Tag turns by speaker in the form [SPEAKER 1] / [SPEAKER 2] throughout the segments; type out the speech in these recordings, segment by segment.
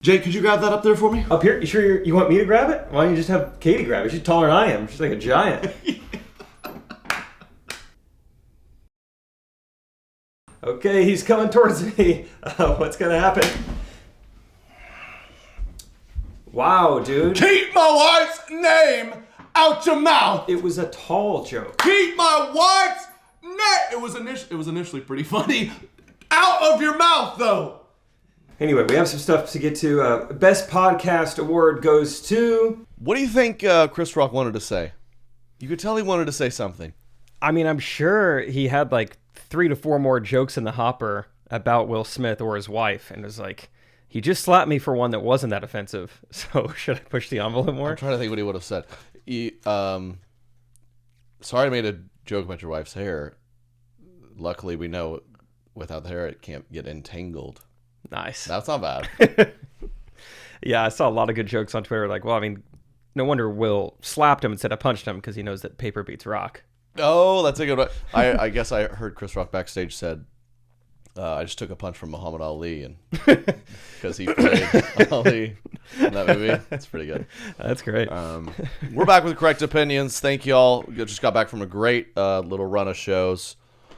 [SPEAKER 1] Jake, could you grab that up there for me?
[SPEAKER 2] Up here? You sure you want me to grab it? Why don't you just have Katie grab it? She's taller than I am. She's like a giant. Okay, he's coming towards me. What's gonna happen? Wow, dude.
[SPEAKER 1] Keep my wife's name out your mouth.
[SPEAKER 2] It was a tall joke.
[SPEAKER 1] Keep my wife's name. It was initially pretty funny. Out of your mouth, though.
[SPEAKER 2] Anyway, we have some stuff to get to. Best Podcast Award goes to...
[SPEAKER 3] What do you think Chris Rock wanted to say? You could tell he wanted to say something.
[SPEAKER 2] I mean, I'm sure he had like 3 to 4 more jokes in the hopper about Will Smith or his wife. And it was like, he just slapped me for one that wasn't that offensive. So should I push the envelope more?
[SPEAKER 3] I'm trying to think what he would have said. Sorry I made a joke about your wife's hair. Luckily, we know without the hair, it can't get entangled.
[SPEAKER 2] Nice.
[SPEAKER 3] That's not bad.
[SPEAKER 2] Yeah, I saw a lot of good jokes on Twitter. Like, well, I mean, no wonder Will slapped him instead of punched him because he knows that paper beats rock.
[SPEAKER 3] Oh, that's a good one. I guess I heard Chris Rock backstage said, I just took a punch from Muhammad Ali and because he played Ali in that movie. That's pretty good.
[SPEAKER 2] That's great.
[SPEAKER 3] We're back with Correct Opinions. Thank you all. We just got back from a great little run of shows.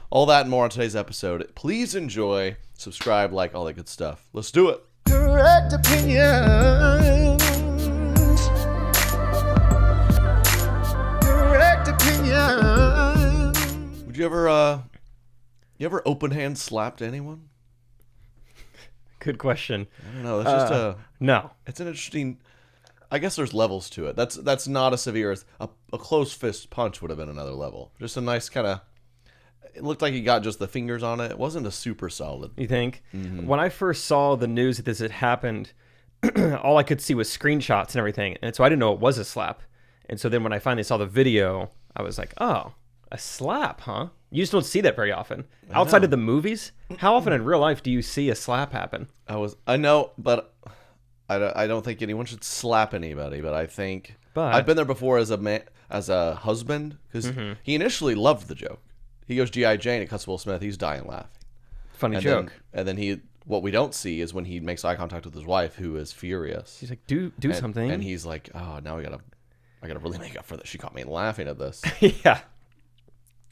[SPEAKER 3] All that and more on today's episode. Please enjoy, subscribe, like, all that good stuff. Let's do it.
[SPEAKER 4] Correct opinions. Correct opinions.
[SPEAKER 3] Would you ever open hand slapped anyone?
[SPEAKER 2] Good question.
[SPEAKER 3] I don't know. That's just
[SPEAKER 2] No.
[SPEAKER 3] It's an interesting. I guess there's levels to it. That's not as severe as a closed fist punch would have been another level. Just a nice kind of. It looked like he got just the fingers on it. It wasn't a super solid.
[SPEAKER 2] You think?
[SPEAKER 3] Mm-hmm.
[SPEAKER 2] When I first saw the news that this had happened, all I could see was screenshots and everything. And so I didn't know it was a slap. And so then when I finally saw the video, I was like, oh, a slap, huh? You just don't see that very often. Outside of the movies, how often in real life do you see a slap happen?
[SPEAKER 3] I know, but I don't think anyone should slap anybody. But I think
[SPEAKER 2] But-
[SPEAKER 3] I've been there before as a husband because he initially loved the joke. He goes G.I. Jane, it cuts Will Smith. He's dying laughing.
[SPEAKER 2] Funny joke.
[SPEAKER 3] And then what we don't see is when he makes eye contact with his wife, who is furious.
[SPEAKER 2] He's like, do something.
[SPEAKER 3] And he's like, oh, now I gotta really make up for this. She caught me laughing at this.
[SPEAKER 2] Yeah.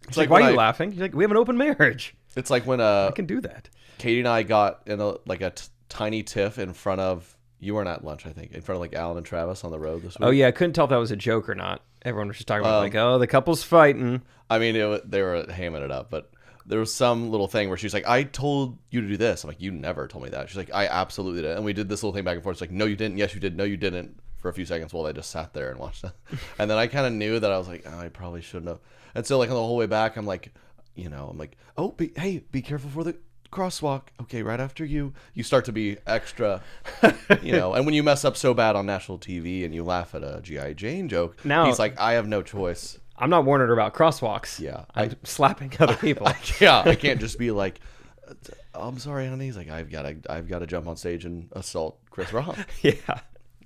[SPEAKER 2] It's like, why
[SPEAKER 3] when
[SPEAKER 2] are you laughing? He's like, we have an open marriage.
[SPEAKER 3] It's like when
[SPEAKER 2] I can do that.
[SPEAKER 3] Katie and I got in a tiny tiff in front of, you weren't at lunch, I think, in front of like Alan and Travis on the road this week.
[SPEAKER 2] Oh, yeah. I couldn't tell if that was a joke or not. Everyone was just talking about like, oh, the couple's fighting.
[SPEAKER 3] I mean, they were hamming it up, but there was some little thing where she's like, I told you to do this. I'm like, you never told me that. She's like, I absolutely did. And we did this little thing back and forth. It's like, no, you didn't. Yes, you did. No, you didn't. For a few seconds while they just sat there and watched it. And then I kind of knew that I was like, oh, I probably shouldn't have. And so like on the whole way back, I'm like, oh, be careful for the crosswalk. Okay, right after you start to be extra, and when you mess up so bad on national TV and you laugh at a G.I. Jane joke,
[SPEAKER 2] now,
[SPEAKER 3] he's like, I have no choice.
[SPEAKER 2] I'm not warning her about crosswalks.
[SPEAKER 3] Yeah.
[SPEAKER 2] I'm slapping other people.
[SPEAKER 3] I can't just be like, I'm sorry, honey. He's like, I've got to jump on stage and assault Chris Rock.
[SPEAKER 2] Yeah.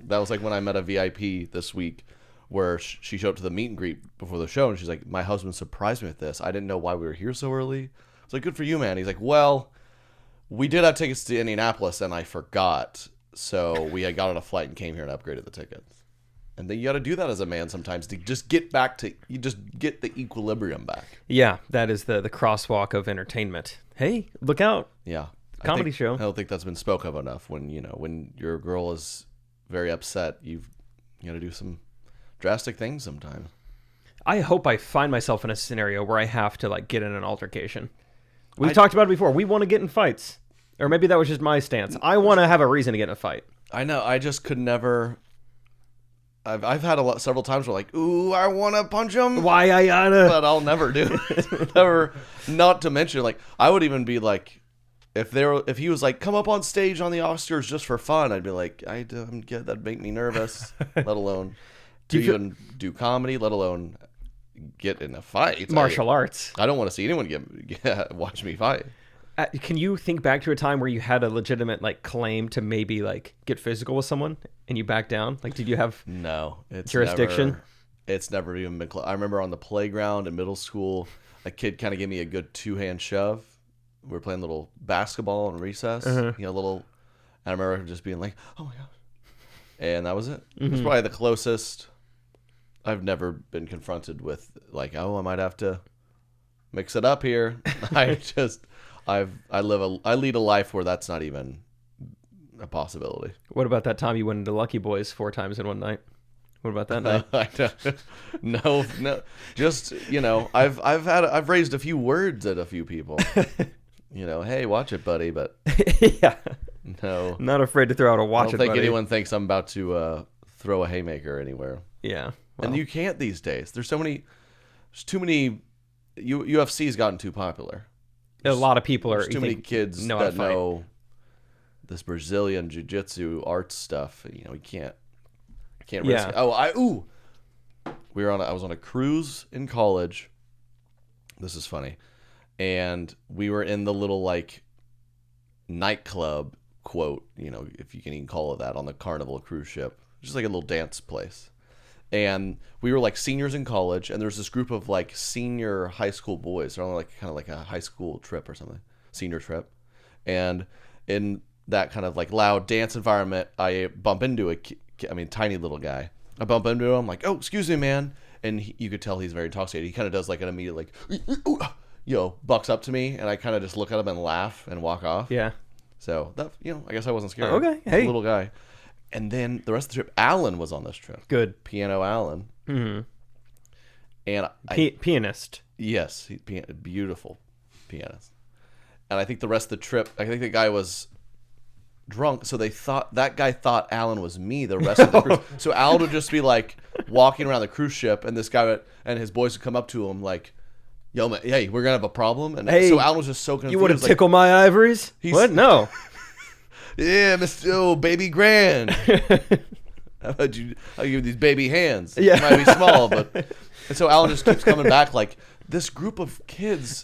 [SPEAKER 3] That was like when I met a VIP this week where she showed up to the meet and greet before the show and she's like, my husband surprised me with this. I didn't know why we were here so early. It's like, good for you, man. He's like, well, we did have tickets to Indianapolis and I forgot. So we had got on a flight and came here and upgraded the tickets. And then you got to do that as a man sometimes to just get the equilibrium back.
[SPEAKER 2] Yeah, that is the crosswalk of entertainment. Hey, look out.
[SPEAKER 3] Yeah.
[SPEAKER 2] Comedy show.
[SPEAKER 3] I don't think that's been spoke of enough. When your girl is very upset, you got to do some drastic things sometimes.
[SPEAKER 2] I hope I find myself in a scenario where I have to like get in an altercation. We've talked about it before. We want to get in fights. Or maybe that was just my stance. I want to have a reason to get in a fight.
[SPEAKER 3] I know. I just could never. I've had several times where like, ooh, I want to punch him.
[SPEAKER 2] Why I gotta?
[SPEAKER 3] But I'll never do it. Never. Not to mention, like, I would even be like, if he was like, come up on stage on the Oscars just for fun, I'd be like, I don't get that'd make me nervous. Let alone even do comedy. Let alone get in a fight.
[SPEAKER 2] Martial arts.
[SPEAKER 3] I don't want to see anyone watch me fight.
[SPEAKER 2] Can you think back to a time where you had a legitimate like claim to maybe like get physical with someone and you back down? Like, did you have jurisdiction?
[SPEAKER 3] It's never even been I remember on the playground in middle school, a kid kind of gave me a good 2-hand shove. We were playing little basketball in recess, I remember just being like, oh my gosh. And that was it. It was probably the closest. I've never been confronted with like, oh, I might have to mix it up here. I lead a life where that's not even a possibility.
[SPEAKER 2] What about that time you went into Lucky Boys 4 times in one night? What about that night?
[SPEAKER 3] No. Just, I've raised a few words at a few people. Hey, watch it, buddy. But
[SPEAKER 2] yeah.
[SPEAKER 3] No.
[SPEAKER 2] Not afraid to throw out a watch
[SPEAKER 3] I don't
[SPEAKER 2] it,
[SPEAKER 3] think
[SPEAKER 2] buddy.
[SPEAKER 3] anyone thinks I'm about to throw a haymaker anywhere.
[SPEAKER 2] Yeah. Well,
[SPEAKER 3] And you can't these days. There's too many. UFC's gotten too popular.
[SPEAKER 2] a lot of people are.
[SPEAKER 3] There's too many kids
[SPEAKER 2] know how to
[SPEAKER 3] that
[SPEAKER 2] fight.
[SPEAKER 3] know this Brazilian jiu-jitsu art stuff. You can't risk
[SPEAKER 2] Yeah.
[SPEAKER 3] it. I was on a cruise in college. This is funny. And we were in the little like nightclub, quote, if you can even call it that, on the Carnival cruise ship. Just like a little dance place. And we were like seniors in college, and there was this group of like senior high school boys. They're on like kind of like a high school trip or something, senior trip. And in that kind of like loud dance environment, I bump into tiny little guy. I bump into him, like, oh, excuse me, man. And you could tell he's very intoxicated. He kind of does like an immediate like, bucks up to me, and I kind of just look at him and laugh and walk off.
[SPEAKER 2] Yeah.
[SPEAKER 3] So that, I guess I wasn't scared.
[SPEAKER 2] Oh, okay.
[SPEAKER 3] He's
[SPEAKER 2] Hey.
[SPEAKER 3] a little guy. And then the rest of the trip, Alan was on this trip.
[SPEAKER 2] Good.
[SPEAKER 3] Piano Alan.
[SPEAKER 2] Mm-hmm.
[SPEAKER 3] And
[SPEAKER 2] Pianist.
[SPEAKER 3] yes, beautiful pianist. And I think the rest of the trip, I think the guy was drunk, so that guy thought Alan was me the rest of the cruise. So Alan would just be like walking around the cruise ship, and this guy and his boys would come up to him like, yo, man, hey, we're gonna have a problem. And
[SPEAKER 2] Hey,
[SPEAKER 3] so Alan was just so confused.
[SPEAKER 2] You want to
[SPEAKER 3] like,
[SPEAKER 2] tickle my ivories? What? No.
[SPEAKER 3] yeah, Mr. Baby Grand. How about I'll give you these baby hands.
[SPEAKER 2] Yeah.
[SPEAKER 3] It might be small, but. And so Alan just keeps coming back like, this group of kids,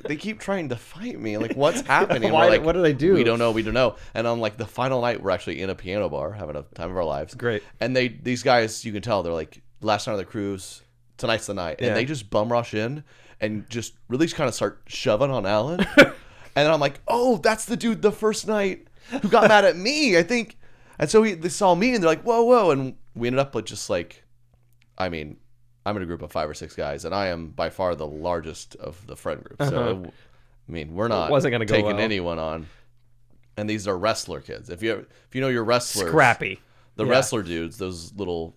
[SPEAKER 3] they keep trying to fight me. Like, what's happening?
[SPEAKER 2] Why-
[SPEAKER 3] We're like,
[SPEAKER 2] what do they do?
[SPEAKER 3] We don't know. And on like the final night, we're actually in a piano bar having a time of our lives.
[SPEAKER 2] Great.
[SPEAKER 3] And these guys, you can tell, they're like, last night on the cruise, tonight's the night. And
[SPEAKER 2] Yeah.
[SPEAKER 3] they just bum rush in and just really kind of start shoving on Alan. And then I'm like, oh, that's the dude the first night who got mad at me, I think. And so they saw me and they're like, whoa. And we ended up with just like, I'm in a group of 5 or 6 guys, and I am by far the largest of the friend group. So, we're not
[SPEAKER 2] wasn't gonna go
[SPEAKER 3] taking
[SPEAKER 2] well.
[SPEAKER 3] anyone on. And these are wrestler kids. If you know your wrestlers,
[SPEAKER 2] Scrappy.
[SPEAKER 3] the
[SPEAKER 2] Yeah.
[SPEAKER 3] wrestler dudes, those little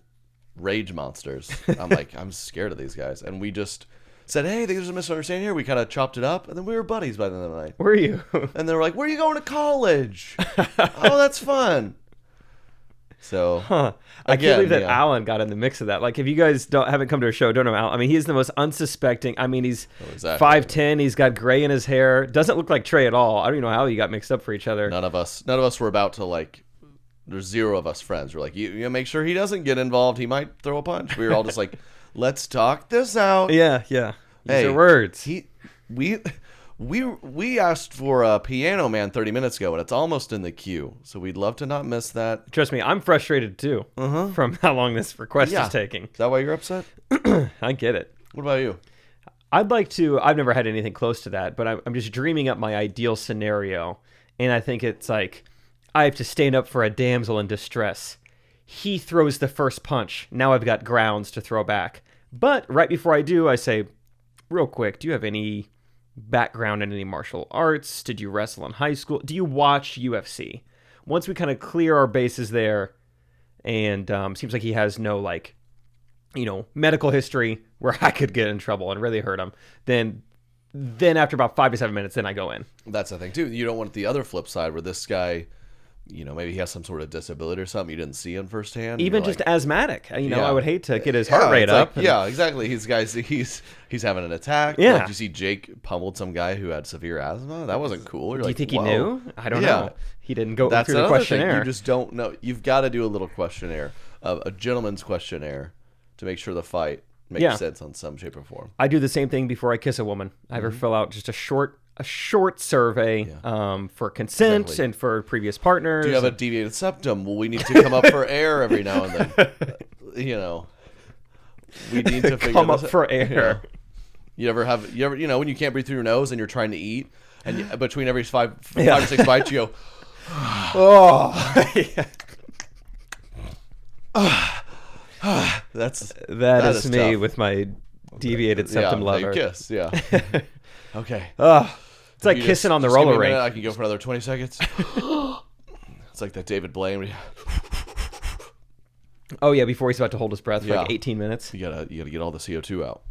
[SPEAKER 3] rage monsters. I'm like, I'm scared of these guys. And we just said, hey, there's a misunderstanding here. We kind of chopped it up, and then we were buddies by the end of the night.
[SPEAKER 2] Were you?
[SPEAKER 3] And they were like, where are you going to college? Oh, that's fun. So,
[SPEAKER 2] Huh. I
[SPEAKER 3] Again,
[SPEAKER 2] can't believe that
[SPEAKER 3] yeah.
[SPEAKER 2] Alan got in the mix of that. Like, if you guys haven't come to a show, don't know Alan. I mean, he's the most unsuspecting. I mean, he's
[SPEAKER 3] exactly.
[SPEAKER 2] 5'10". He's got gray in his hair. Doesn't look like Trey at all. I don't even know how you got mixed up for each other.
[SPEAKER 3] none of us were about to like. There's 0 of us friends. We're like, you make sure he doesn't get involved. He might throw a punch. We were all just like, let's talk this out.
[SPEAKER 2] Yeah. These are words.
[SPEAKER 3] We asked for a piano man 30 minutes ago, and it's almost in the queue. So we'd love to not miss that.
[SPEAKER 2] Trust me, I'm frustrated too from how long this request
[SPEAKER 3] Yeah.
[SPEAKER 2] is taking.
[SPEAKER 3] Is that why you're upset?
[SPEAKER 2] I get it.
[SPEAKER 3] What about you?
[SPEAKER 2] I'd like to. I've never had anything close to that, but I'm just dreaming up my ideal scenario, and I think it's like I have to stand up for a damsel in distress. He throws the first punch. Now I've got grounds to throw back. But right before I do, I say, real quick, do you have any background in any martial arts? Did you wrestle in high school? Do you watch UFC? Once we kind of clear our bases there, and seems like he has no medical history where I could get in trouble and really hurt him, then after about 5 to 7 minutes, then I go in.
[SPEAKER 3] That's the thing too. You don't want the other flip side where this guy, maybe he has some sort of disability or something you didn't see him firsthand.
[SPEAKER 2] Even
[SPEAKER 3] You're
[SPEAKER 2] just
[SPEAKER 3] like,
[SPEAKER 2] asthmatic.
[SPEAKER 3] Yeah.
[SPEAKER 2] I would hate to get his heart rate
[SPEAKER 3] it's
[SPEAKER 2] up.
[SPEAKER 3] like, yeah, exactly. He's having an attack.
[SPEAKER 2] Yeah.
[SPEAKER 3] Like, you see Jake pummeled some guy who had severe asthma. That wasn't cool. You're
[SPEAKER 2] Do you
[SPEAKER 3] like,
[SPEAKER 2] think
[SPEAKER 3] whoa.
[SPEAKER 2] he knew? I don't
[SPEAKER 3] Yeah.
[SPEAKER 2] know. He didn't go
[SPEAKER 3] That's
[SPEAKER 2] through the
[SPEAKER 3] another
[SPEAKER 2] questionnaire.
[SPEAKER 3] thing. You just don't know. You've got to do a little questionnaire, a gentleman's questionnaire, to make sure the fight makes
[SPEAKER 2] Yeah.
[SPEAKER 3] sense on some shape or form.
[SPEAKER 2] I do the same thing before I kiss a woman. I have her fill out just a short survey for consent
[SPEAKER 3] Exactly.
[SPEAKER 2] and for previous partners.
[SPEAKER 3] Do you have a deviated septum? Well, we need to come up for air every now and then. We need to figure
[SPEAKER 2] Come
[SPEAKER 3] this
[SPEAKER 2] up for
[SPEAKER 3] out.
[SPEAKER 2] air.
[SPEAKER 3] You ever when you can't breathe through your nose and you're trying to eat, and between every five or 6 bites you go,
[SPEAKER 2] Oh, that is me
[SPEAKER 3] tough.
[SPEAKER 2] with my deviated septum
[SPEAKER 3] yeah,
[SPEAKER 2] lever.
[SPEAKER 3] Kiss, yeah. Okay.
[SPEAKER 2] It's like
[SPEAKER 3] You
[SPEAKER 2] kissing on the
[SPEAKER 3] just give me
[SPEAKER 2] roller
[SPEAKER 3] a minute,
[SPEAKER 2] rink.
[SPEAKER 3] I can go for another 20 seconds. It's like that David Blaine.
[SPEAKER 2] Oh yeah, before he's about to hold his breath for
[SPEAKER 3] Yeah.
[SPEAKER 2] like 18 minutes.
[SPEAKER 3] You gotta get all the CO2 out.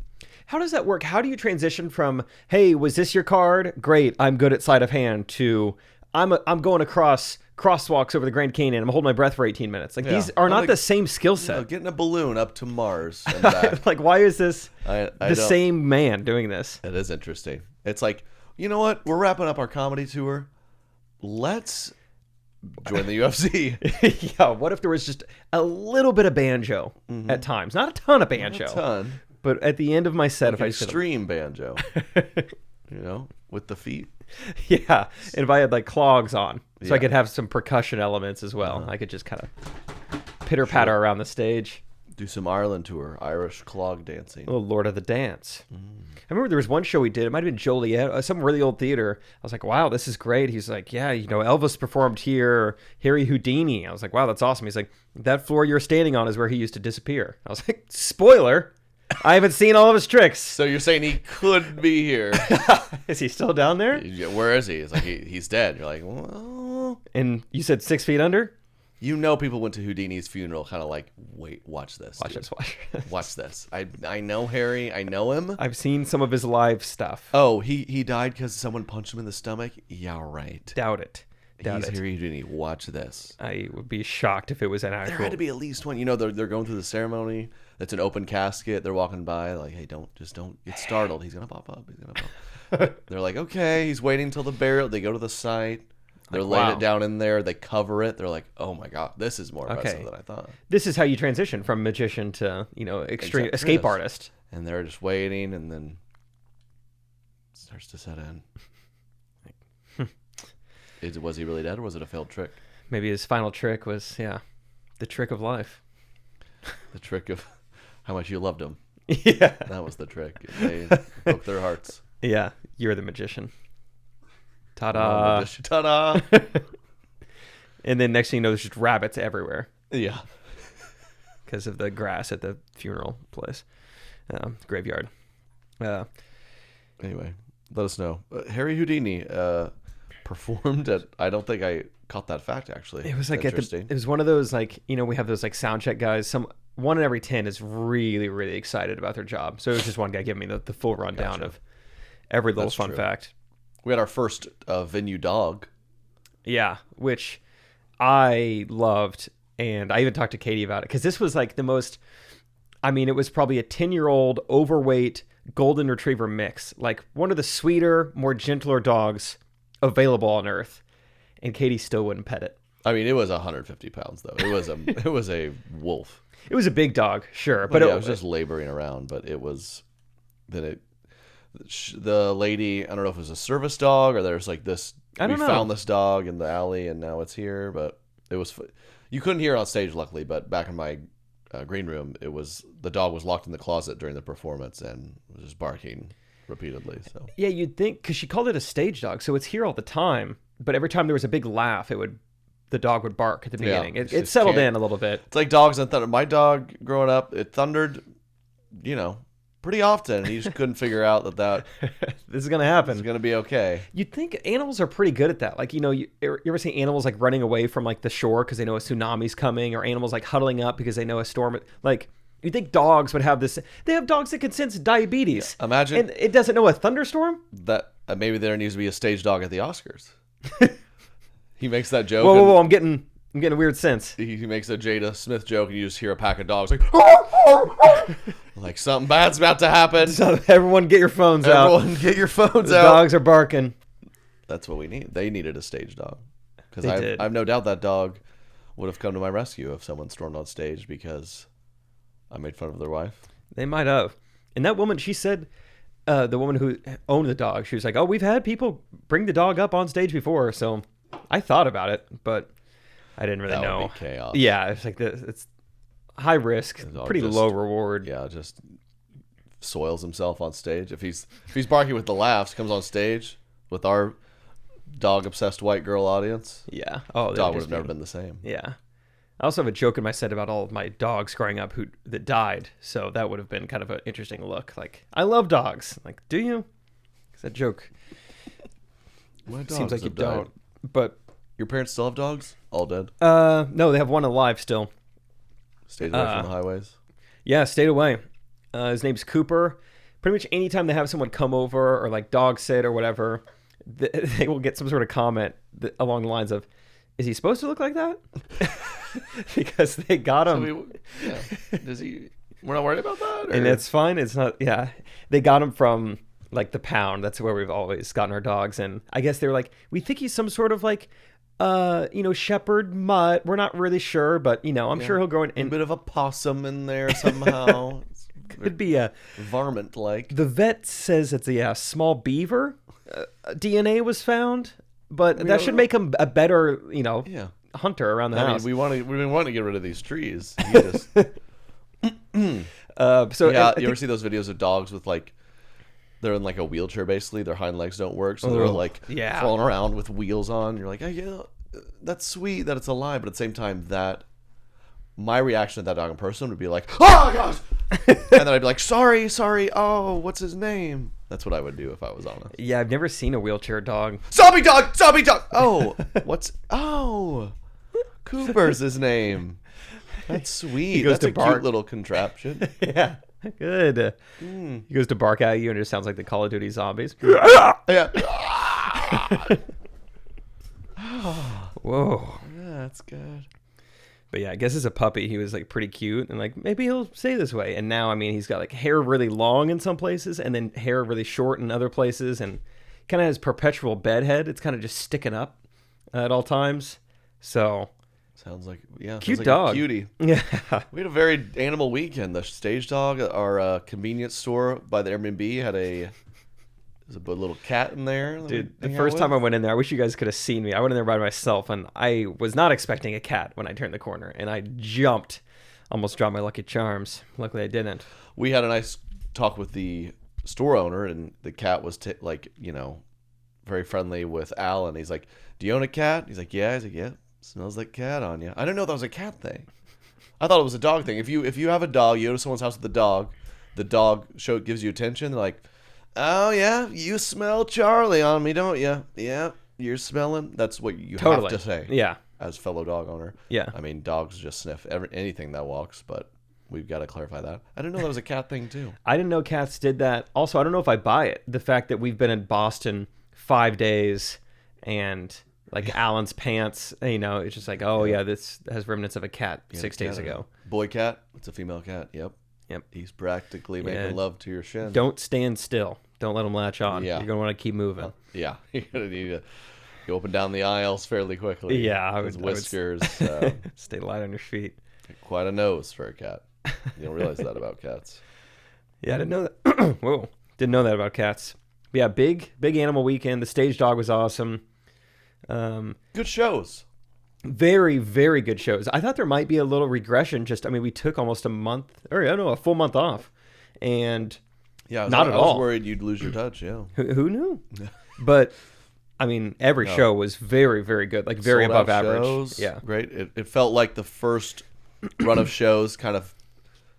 [SPEAKER 2] How does that work? How do you transition from, hey, was this your card? Great, I'm good at sleight of hand, to I'm going across crosswalks over the Grand Canyon. I'm holding my breath for 18 minutes. Like, these are not the same skill set.
[SPEAKER 3] Getting a balloon up to Mars and back.
[SPEAKER 2] Like, why is this
[SPEAKER 3] I
[SPEAKER 2] the same man doing this?
[SPEAKER 3] It is interesting. It's like, you know what? We're wrapping up our comedy tour. Let's join the UFC.
[SPEAKER 2] Yeah, what if there was just a little bit of banjo at times? Not a ton of banjo.
[SPEAKER 3] A ton.
[SPEAKER 2] But at the end of my set, if I just
[SPEAKER 3] Extreme banjo. With the feet.
[SPEAKER 2] yeah, and if I had like clogs on, so I
[SPEAKER 3] Yeah.
[SPEAKER 2] could have some percussion elements as well. I could just kind of pitter patter around the stage.
[SPEAKER 3] Do some Ireland tour, Irish clog dancing.
[SPEAKER 2] Oh, Lord of the Dance. I remember there was one show we did. It might have been Joliet, some really old theater. I was like, wow, this is great. He's like, yeah, Elvis performed here, Harry Houdini. I was like, wow, that's awesome. He's like, that floor you're standing on is where he used to disappear. I was like, spoiler, I haven't seen all of his tricks.
[SPEAKER 3] So you're saying he could be here?
[SPEAKER 2] Is he still down there?
[SPEAKER 3] Where is he? It's like he's dead. You're like, well,
[SPEAKER 2] And you said 6 feet under?
[SPEAKER 3] people went to Houdini's funeral, kind of like, wait, watch this.
[SPEAKER 2] Watch
[SPEAKER 3] dude.
[SPEAKER 2] this, watch.
[SPEAKER 3] Watch this. I know Harry. I know him.
[SPEAKER 2] I've seen some of his live stuff.
[SPEAKER 3] Oh, he died because someone punched him in the stomach? Yeah, right.
[SPEAKER 2] Doubt it.
[SPEAKER 3] He's Harry Houdini. Watch this.
[SPEAKER 2] I would be shocked if it was an actual.
[SPEAKER 3] There had to be at least one. They're going through the ceremony. That's an open casket. They're walking by like, hey, don't get startled. He's gonna pop up. He's gonna pop. They're like, okay. He's waiting until the burial. They go to the site. They're laying
[SPEAKER 2] wow.
[SPEAKER 3] it down in there. They cover it. They're like, oh my god, this is more impressive than I thought.
[SPEAKER 2] This is how you transition from magician to extreme
[SPEAKER 3] Exactly.
[SPEAKER 2] escape artist.
[SPEAKER 3] And they're just waiting, and then it starts to set in. Was he really dead, or was it a failed trick?
[SPEAKER 2] Maybe his final trick was the trick of life.
[SPEAKER 3] The trick of how much you loved him.
[SPEAKER 2] Yeah.
[SPEAKER 3] That was the trick. They broke their hearts.
[SPEAKER 2] Yeah, you're the magician. Ta-da.
[SPEAKER 3] Ta-da!
[SPEAKER 2] And then next thing you know, there's just rabbits everywhere
[SPEAKER 3] Yeah.
[SPEAKER 2] because of the grass at the funeral place, graveyard.
[SPEAKER 3] Anyway, let us know. Harry Houdini performed at. I don't think I caught that fact actually.
[SPEAKER 2] It was like
[SPEAKER 3] interesting.
[SPEAKER 2] it was one of those like we have those like sound check guys. One in every 10 is really really excited about their job. So it was just one guy giving me the full rundown of every little
[SPEAKER 3] That's
[SPEAKER 2] fun
[SPEAKER 3] true.
[SPEAKER 2] fact.
[SPEAKER 3] We had our first venue dog.
[SPEAKER 2] Yeah, which I loved, and I even talked to Katie about it because this was like the most. I mean, it was probably a 10-year-old overweight golden retriever mix, like one of the sweeter, more gentler dogs available on Earth, and Katie still wouldn't pet it.
[SPEAKER 3] I mean, it was 150 pounds though. It was a wolf.
[SPEAKER 2] It was a big dog, sure, but
[SPEAKER 3] it was just laboring around. But it was the lady. I don't know if it was a service dog or there's like this.
[SPEAKER 2] I don't know.
[SPEAKER 3] Found this dog in the alley and now it's here. But it was. You couldn't hear it on stage, luckily. But back in my green room, the dog was locked in the closet during the performance and was just barking repeatedly. So
[SPEAKER 2] yeah, you'd think because she called it a stage dog, so it's here all the time. But every time there was a big laugh, the dog would bark at the beginning.
[SPEAKER 3] Yeah,
[SPEAKER 2] It settled in a little bit.
[SPEAKER 3] it's like dogs and thunder. My dog growing up, it thundered, pretty often. He just couldn't figure out that
[SPEAKER 2] This is gonna happen.
[SPEAKER 3] was going to be okay.
[SPEAKER 2] You'd think animals are pretty good at that. Like, you ever see animals like running away from like the shore because they know a tsunami's coming, or animals like huddling up because they know a storm. Like, you'd think dogs would have this. They have dogs that can sense diabetes.
[SPEAKER 3] Yeah, imagine
[SPEAKER 2] and it doesn't know a thunderstorm.
[SPEAKER 3] that maybe there needs to be a stage dog at the Oscars. He makes that joke.
[SPEAKER 2] Whoa! I'm getting a weird sense.
[SPEAKER 3] He makes a Jada Smith joke, and you just hear a pack of dogs like, like something bad's about to happen.
[SPEAKER 2] So everyone, get your phones out.
[SPEAKER 3] Everyone, get your phones
[SPEAKER 2] The
[SPEAKER 3] out.
[SPEAKER 2] dogs are barking.
[SPEAKER 3] That's what we need. They needed a stage dog because
[SPEAKER 2] They
[SPEAKER 3] I
[SPEAKER 2] did.
[SPEAKER 3] have no doubt that dog would have come to my rescue if someone stormed on stage because I made fun of their wife.
[SPEAKER 2] They might have. And that woman, she said, the woman who owned the dog, she was like, "Oh, we've had people bring the dog up on stage before." So I thought about it, but I didn't really
[SPEAKER 3] That
[SPEAKER 2] know.
[SPEAKER 3] would be chaos.
[SPEAKER 2] Yeah, it's like it's high risk,
[SPEAKER 3] The dog
[SPEAKER 2] pretty
[SPEAKER 3] just-
[SPEAKER 2] low reward.
[SPEAKER 3] Yeah, just soils himself on stage. If he's barking with the laughs, comes on stage with our dog obsessed white girl audience.
[SPEAKER 2] Yeah. Oh,
[SPEAKER 3] Dog would have never been the same.
[SPEAKER 2] Yeah. I also have a joke in my set about all of my dogs growing up that died. So that would have been kind of an interesting look. Like, I love dogs. Like, do you? It's a joke.
[SPEAKER 3] My dogs
[SPEAKER 2] Seems like you
[SPEAKER 3] have died.
[SPEAKER 2] don't. But
[SPEAKER 3] Your parents still have dogs? All dead?
[SPEAKER 2] no, they have one alive still.
[SPEAKER 3] Stayed away from the highways?
[SPEAKER 2] Yeah, stayed away. His name's Cooper. Pretty much anytime they have someone come over or like dog sit or whatever, they will get some sort of comment along the lines of, "Is he supposed to look like that?" Because they got him.
[SPEAKER 3] Does he? We're not worried about that? Or?
[SPEAKER 2] And it's fine. It's not. Yeah, they got him from like the pound. That's where we've always gotten our dogs. And I guess they were like, we think he's some sort of like, shepherd mutt. We're not really sure, but I'm sure he'll grow in.
[SPEAKER 3] A bit of a possum in there somehow.
[SPEAKER 2] Could be a
[SPEAKER 3] varmint like.
[SPEAKER 2] The vet says it's a small beaver. DNA was found, but that should make him a better, hunter around the house.
[SPEAKER 3] We've been wanting to get rid of these trees. You just...
[SPEAKER 2] you
[SPEAKER 3] ever see those videos of dogs with like, they're in like a wheelchair basically, their hind legs don't work, so they're like crawling around with wheels on. You're like, that's sweet that it's alive, but at the same time, my reaction to that dog in person would be like, oh gosh, and then I'd be like, sorry, oh, what's his name? That's what I would do if I was honest.
[SPEAKER 2] Yeah, I've never seen a wheelchair dog.
[SPEAKER 3] Zombie dog. Oh, Cooper's his name. That's sweet. That's a cute little contraption.
[SPEAKER 2] Yeah, good. He goes to bark at you and it just sounds like the Call of Duty zombies.
[SPEAKER 3] Yeah.
[SPEAKER 2] Whoa.
[SPEAKER 3] Yeah, that's good.
[SPEAKER 2] But yeah, I guess as a puppy, he was like pretty cute and like maybe he'll stay this way. And now, I mean, he's got like hair really long in some places and then hair really short in other places and kind of has perpetual bedhead. It's kind of just sticking up at all times. So
[SPEAKER 3] sounds like
[SPEAKER 2] cute dog.
[SPEAKER 3] A cutie.
[SPEAKER 2] Yeah.
[SPEAKER 3] We had a very animal weekend. The stage dog at our convenience store by the Airbnb had there's a little cat in there.
[SPEAKER 2] Dude, the first time I went in there, I wish you guys could have seen me. I went in there by myself, and I was not expecting a cat when I turned the corner, and I jumped, almost dropped my Lucky Charms. Luckily, I didn't.
[SPEAKER 3] We had a nice talk with the store owner, and the cat was very friendly with Alan. He's like, "Do you own a cat?" He's like, "Yeah." He's like, "Yeah, smells like cat on you." I didn't know that was a cat thing. I thought it was a dog thing. If you have a dog, you go to someone's house with the dog gives you attention. They're like, "Oh yeah, you smell Charlie on me, don't you? Yeah, you're smelling." That's what you have to say.
[SPEAKER 2] Yeah.
[SPEAKER 3] As fellow dog owner.
[SPEAKER 2] Yeah.
[SPEAKER 3] I mean, dogs just sniff anything that walks, but we've got to clarify that. I didn't know that was a cat thing too.
[SPEAKER 2] I didn't know cats did that. Also, I don't know if I buy it. The fact that we've been in Boston 5 days and like Alan's pants, it's just like, this has remnants of a cat 6 days ago.
[SPEAKER 3] Boy cat. It's a female cat. Yep. He's practically making love to your shin.
[SPEAKER 2] Don't stand still. Don't let him latch on.
[SPEAKER 3] Yeah.
[SPEAKER 2] You're going to want to keep moving.
[SPEAKER 3] Yeah. You're going to need to go up and down the aisles fairly quickly.
[SPEAKER 2] Yeah.
[SPEAKER 3] His whiskers.
[SPEAKER 2] Stay light on your feet.
[SPEAKER 3] Quite a nose for a cat. You don't realize that about cats.
[SPEAKER 2] Yeah, I didn't know that. Whoa. Didn't know that about cats. But yeah, big animal weekend. The stage dog was awesome.
[SPEAKER 3] Good shows.
[SPEAKER 2] Very, very good shows. I thought there might be a little regression. We took almost a full month off. And
[SPEAKER 3] yeah,
[SPEAKER 2] not at all.
[SPEAKER 3] I was worried you'd lose your touch, yeah.
[SPEAKER 2] Who knew? But, every show was very, very good. Like, very
[SPEAKER 3] Sold
[SPEAKER 2] above
[SPEAKER 3] out
[SPEAKER 2] average.
[SPEAKER 3] Shows,
[SPEAKER 2] yeah.
[SPEAKER 3] Great. It felt like the first run of shows kind of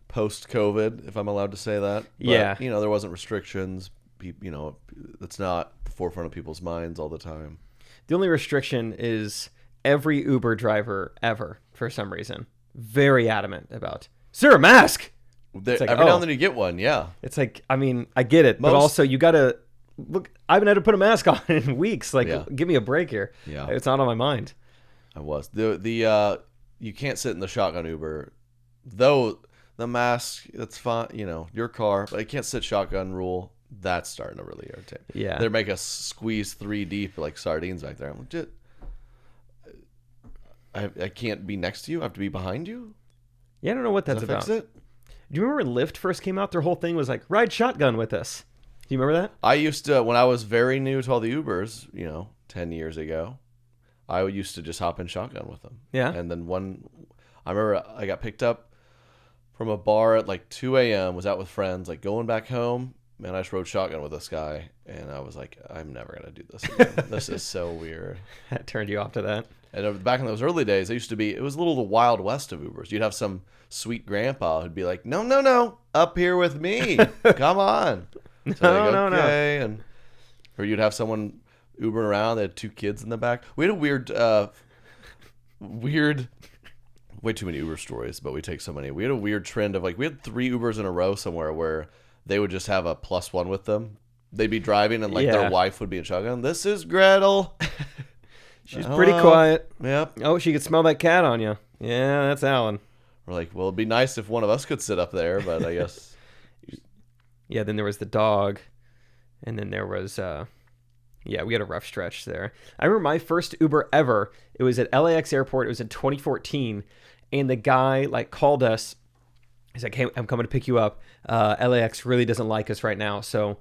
[SPEAKER 3] post-COVID, if I'm allowed to say that. But,
[SPEAKER 2] yeah.
[SPEAKER 3] There wasn't restrictions. That's not the forefront of people's minds all the time.
[SPEAKER 2] The only restriction is every Uber driver ever, for some reason, very adamant about, "Sir, a mask!"
[SPEAKER 3] Every now and then you get one, yeah.
[SPEAKER 2] It's like, I get it, but also you gotta look. I haven't had to put a mask on in weeks. Give me a break here.
[SPEAKER 3] Yeah,
[SPEAKER 2] it's not on my mind.
[SPEAKER 3] I was you can't sit in the shotgun Uber, though. The mask, that's fine. Your car, but you can't sit shotgun rule. That's starting to really irritate.
[SPEAKER 2] Yeah,
[SPEAKER 3] they make us squeeze 3 deep like sardines back there. I'm legit. I can't be next to you. I have to be behind you.
[SPEAKER 2] Yeah, I don't know what that's about.
[SPEAKER 3] Fix it?
[SPEAKER 2] Do you remember when Lyft first came out? Their whole thing was like, ride shotgun with us. Do you remember that?
[SPEAKER 3] I used to, when I was very new to all the Ubers, 10 years ago, I used to just hop in shotgun with them.
[SPEAKER 2] Yeah.
[SPEAKER 3] And then I remember I got picked up from a bar at like 2 a.m., was out with friends, like going back home, man, I just rode shotgun with this guy, and I was like, I'm never gonna do this again. This is so weird.
[SPEAKER 2] That turned you off to that.
[SPEAKER 3] And back in those early days, it was a little the Wild West of Ubers. You'd have some sweet grandpa who'd be like, no, up here with me. Come on. So
[SPEAKER 2] No.
[SPEAKER 3] And or you'd have someone Ubering around. They had 2 kids in the back. We had a weird, way too many Uber stories, but we take so many. We had a weird trend of we had 3 Ubers in a row somewhere where they would just have a +1 with them. They'd be driving and their wife would be in shotgun. This is Gretel.
[SPEAKER 2] She's pretty quiet.
[SPEAKER 3] Yep.
[SPEAKER 2] Oh, she could smell that cat on you. Yeah, that's Alan.
[SPEAKER 3] We're like, well, it'd be nice if one of us could sit up there, but I guess.
[SPEAKER 2] Yeah, then there was the dog. And then there was, we had a rough stretch there. I remember my first Uber ever. It was at LAX airport. It was in 2014. And the guy, called us. He's like, hey, I'm coming to pick you up. LAX really doesn't like us right now, so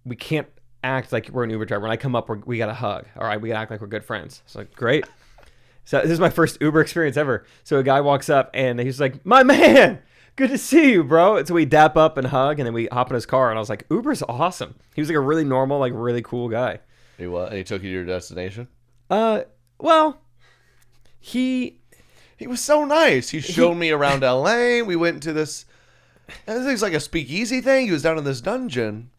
[SPEAKER 2] we can't act like we're an Uber driver. When I come up, we got to hug. All right, we got to act like we're good friends. It's like, great. So this is my first Uber experience ever. So a guy walks up, and he's like, my man, good to see you, bro. And so we dap up and hug, and then we hop in his car, and I was like, Uber's awesome. He was like a really normal, really cool guy.
[SPEAKER 3] He was, and he took you to your destination?
[SPEAKER 2] Well, he
[SPEAKER 3] was so nice. He showed me around LA. We went to this, I think it's like a speakeasy thing. He was down in this dungeon.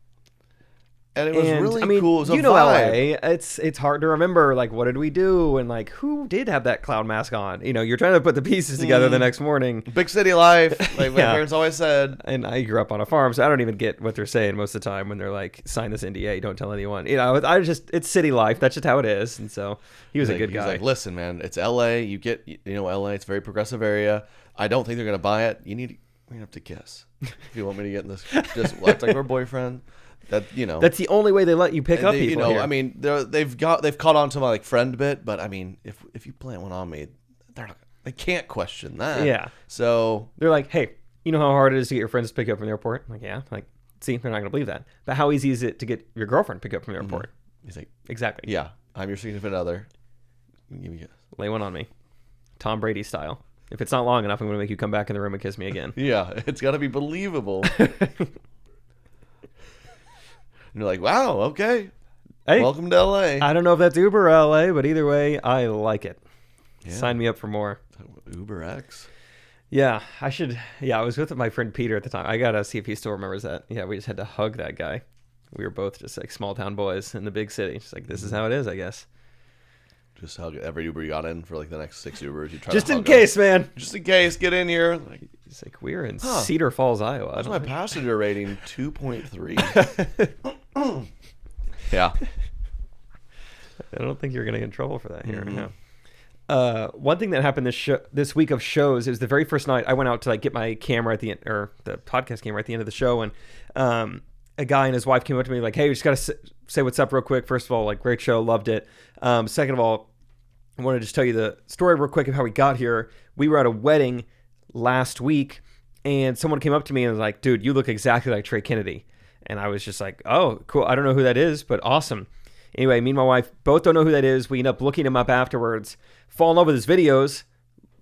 [SPEAKER 3] And it was really cool. It was a vibe.
[SPEAKER 2] LA, it's hard to remember, what did we do? And, who did have that clown mask on? You're trying to put the pieces together the next morning.
[SPEAKER 3] Big city life, my parents always said.
[SPEAKER 2] And I grew up on a farm, so I don't even get what they're saying most of the time when they're like, sign this NDA, don't tell anyone. It's city life. That's just how it is. And so he was a good guy.
[SPEAKER 3] He's like, listen, man, it's LA. You get, LA, it's a very progressive area. I don't think they're going to buy it. We're going to have to kiss. If you want me to get in this, just act like we're boyfriend. That's the
[SPEAKER 2] only way they let you pick up people here.
[SPEAKER 3] I mean, they've caught on to my friend bit, but I mean, if you plant one on me, they can't question that.
[SPEAKER 2] Yeah.
[SPEAKER 3] So
[SPEAKER 2] they're like, hey, you know how hard it is to get your friends to pick you up from the airport? I'm like, yeah. See, they're not gonna believe that. But how easy is it to get your girlfriend to pick up from the airport?
[SPEAKER 3] He's like,
[SPEAKER 2] exactly.
[SPEAKER 3] Yeah, I'm your significant other. Give me a kiss.
[SPEAKER 2] Lay one on me, Tom Brady style. If it's not long enough, I'm gonna make you come back in the room and kiss me again.
[SPEAKER 3] Yeah, it's got to be believable. And you're like, wow, okay.
[SPEAKER 2] Hey,
[SPEAKER 3] welcome to LA.
[SPEAKER 2] I don't know if that's Uber or LA, but either way, I like it. Yeah. Sign me up for more.
[SPEAKER 3] Uber X.
[SPEAKER 2] Yeah, I should. Yeah, I was with my friend Peter at the time. I gotta see if he still remembers that. Yeah, we just had to hug that guy. We were both just small town boys in the big city. Just this is how it is, I guess.
[SPEAKER 3] Just hug every Uber you got in for the next 6 Ubers. You try
[SPEAKER 2] just
[SPEAKER 3] to hug
[SPEAKER 2] in case, man.
[SPEAKER 3] Just in case, get in here.
[SPEAKER 2] It's we're in Cedar Falls, Iowa.
[SPEAKER 3] What's my passenger rating? 2.3. Yeah.
[SPEAKER 2] I don't think you're gonna get in trouble for that here. No. One thing that happened this week of shows, it was the very first night I went out to get my camera at the end, or the podcast camera at the end of the show, and a guy and his wife came up to me hey, we just gotta say what's up real quick. First of all, great show, loved it. Second of all, I want to just tell you the story real quick of how we got here. We were at a wedding last week, and someone came up to me and was like, dude, you look exactly like Trey Kennedy. And I was just like, oh, cool. I don't know who that is, but awesome. Anyway, me and my wife both don't know who that is. We end up looking him up afterwards, fall in love with his videos,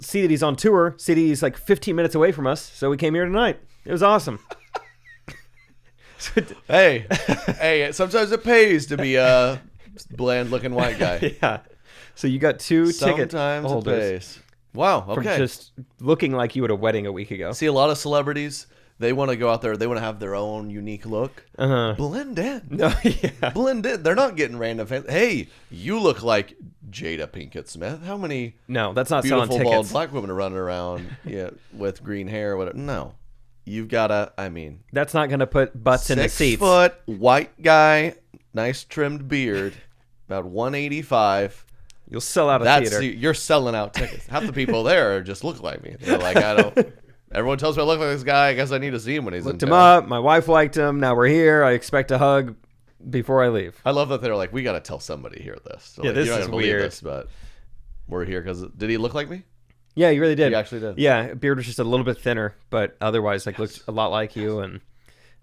[SPEAKER 2] see that he's on tour, see that he's 15 minutes away from us. So we came here tonight. It was awesome.
[SPEAKER 3] Hey, sometimes it pays to be a bland-looking white guy.
[SPEAKER 2] Yeah. So you got 2 ticket
[SPEAKER 3] Sometimes
[SPEAKER 2] holders.
[SPEAKER 3] it pays. Wow, okay.
[SPEAKER 2] From just looking like you at a wedding a week ago.
[SPEAKER 3] See, a lot of celebrities, they want to go out there. They want to have their own unique look. Blend in.
[SPEAKER 2] No, yeah.
[SPEAKER 3] Blend in. They're not getting random fans. Hey, you look like Jada Pinkett Smith. How many
[SPEAKER 2] No, that's not selling
[SPEAKER 3] beautiful bald
[SPEAKER 2] tickets.
[SPEAKER 3] black women are running around with green hair or whatever? No. You've got to,
[SPEAKER 2] That's not going to put butts in the seats.
[SPEAKER 3] 6 foot, white guy, nice trimmed beard, about 185.
[SPEAKER 2] You'll sell out a theater.
[SPEAKER 3] You're selling out tickets. Half the people there just look like me. They're like, everyone tells me I look like this guy. I guess I need to see him when he's
[SPEAKER 2] Looked
[SPEAKER 3] in
[SPEAKER 2] him
[SPEAKER 3] town.
[SPEAKER 2] up. My wife liked him. Now we're here. I expect a hug before I leave.
[SPEAKER 3] I love that they're like, we got to tell somebody here this. So
[SPEAKER 2] this
[SPEAKER 3] you're not
[SPEAKER 2] is
[SPEAKER 3] gonna believe
[SPEAKER 2] weird.
[SPEAKER 3] this, but we're here because did he look like me?
[SPEAKER 2] Yeah, you really did.
[SPEAKER 3] He actually did.
[SPEAKER 2] Yeah, beard was just a little bit thinner, but otherwise, looked a lot like you. And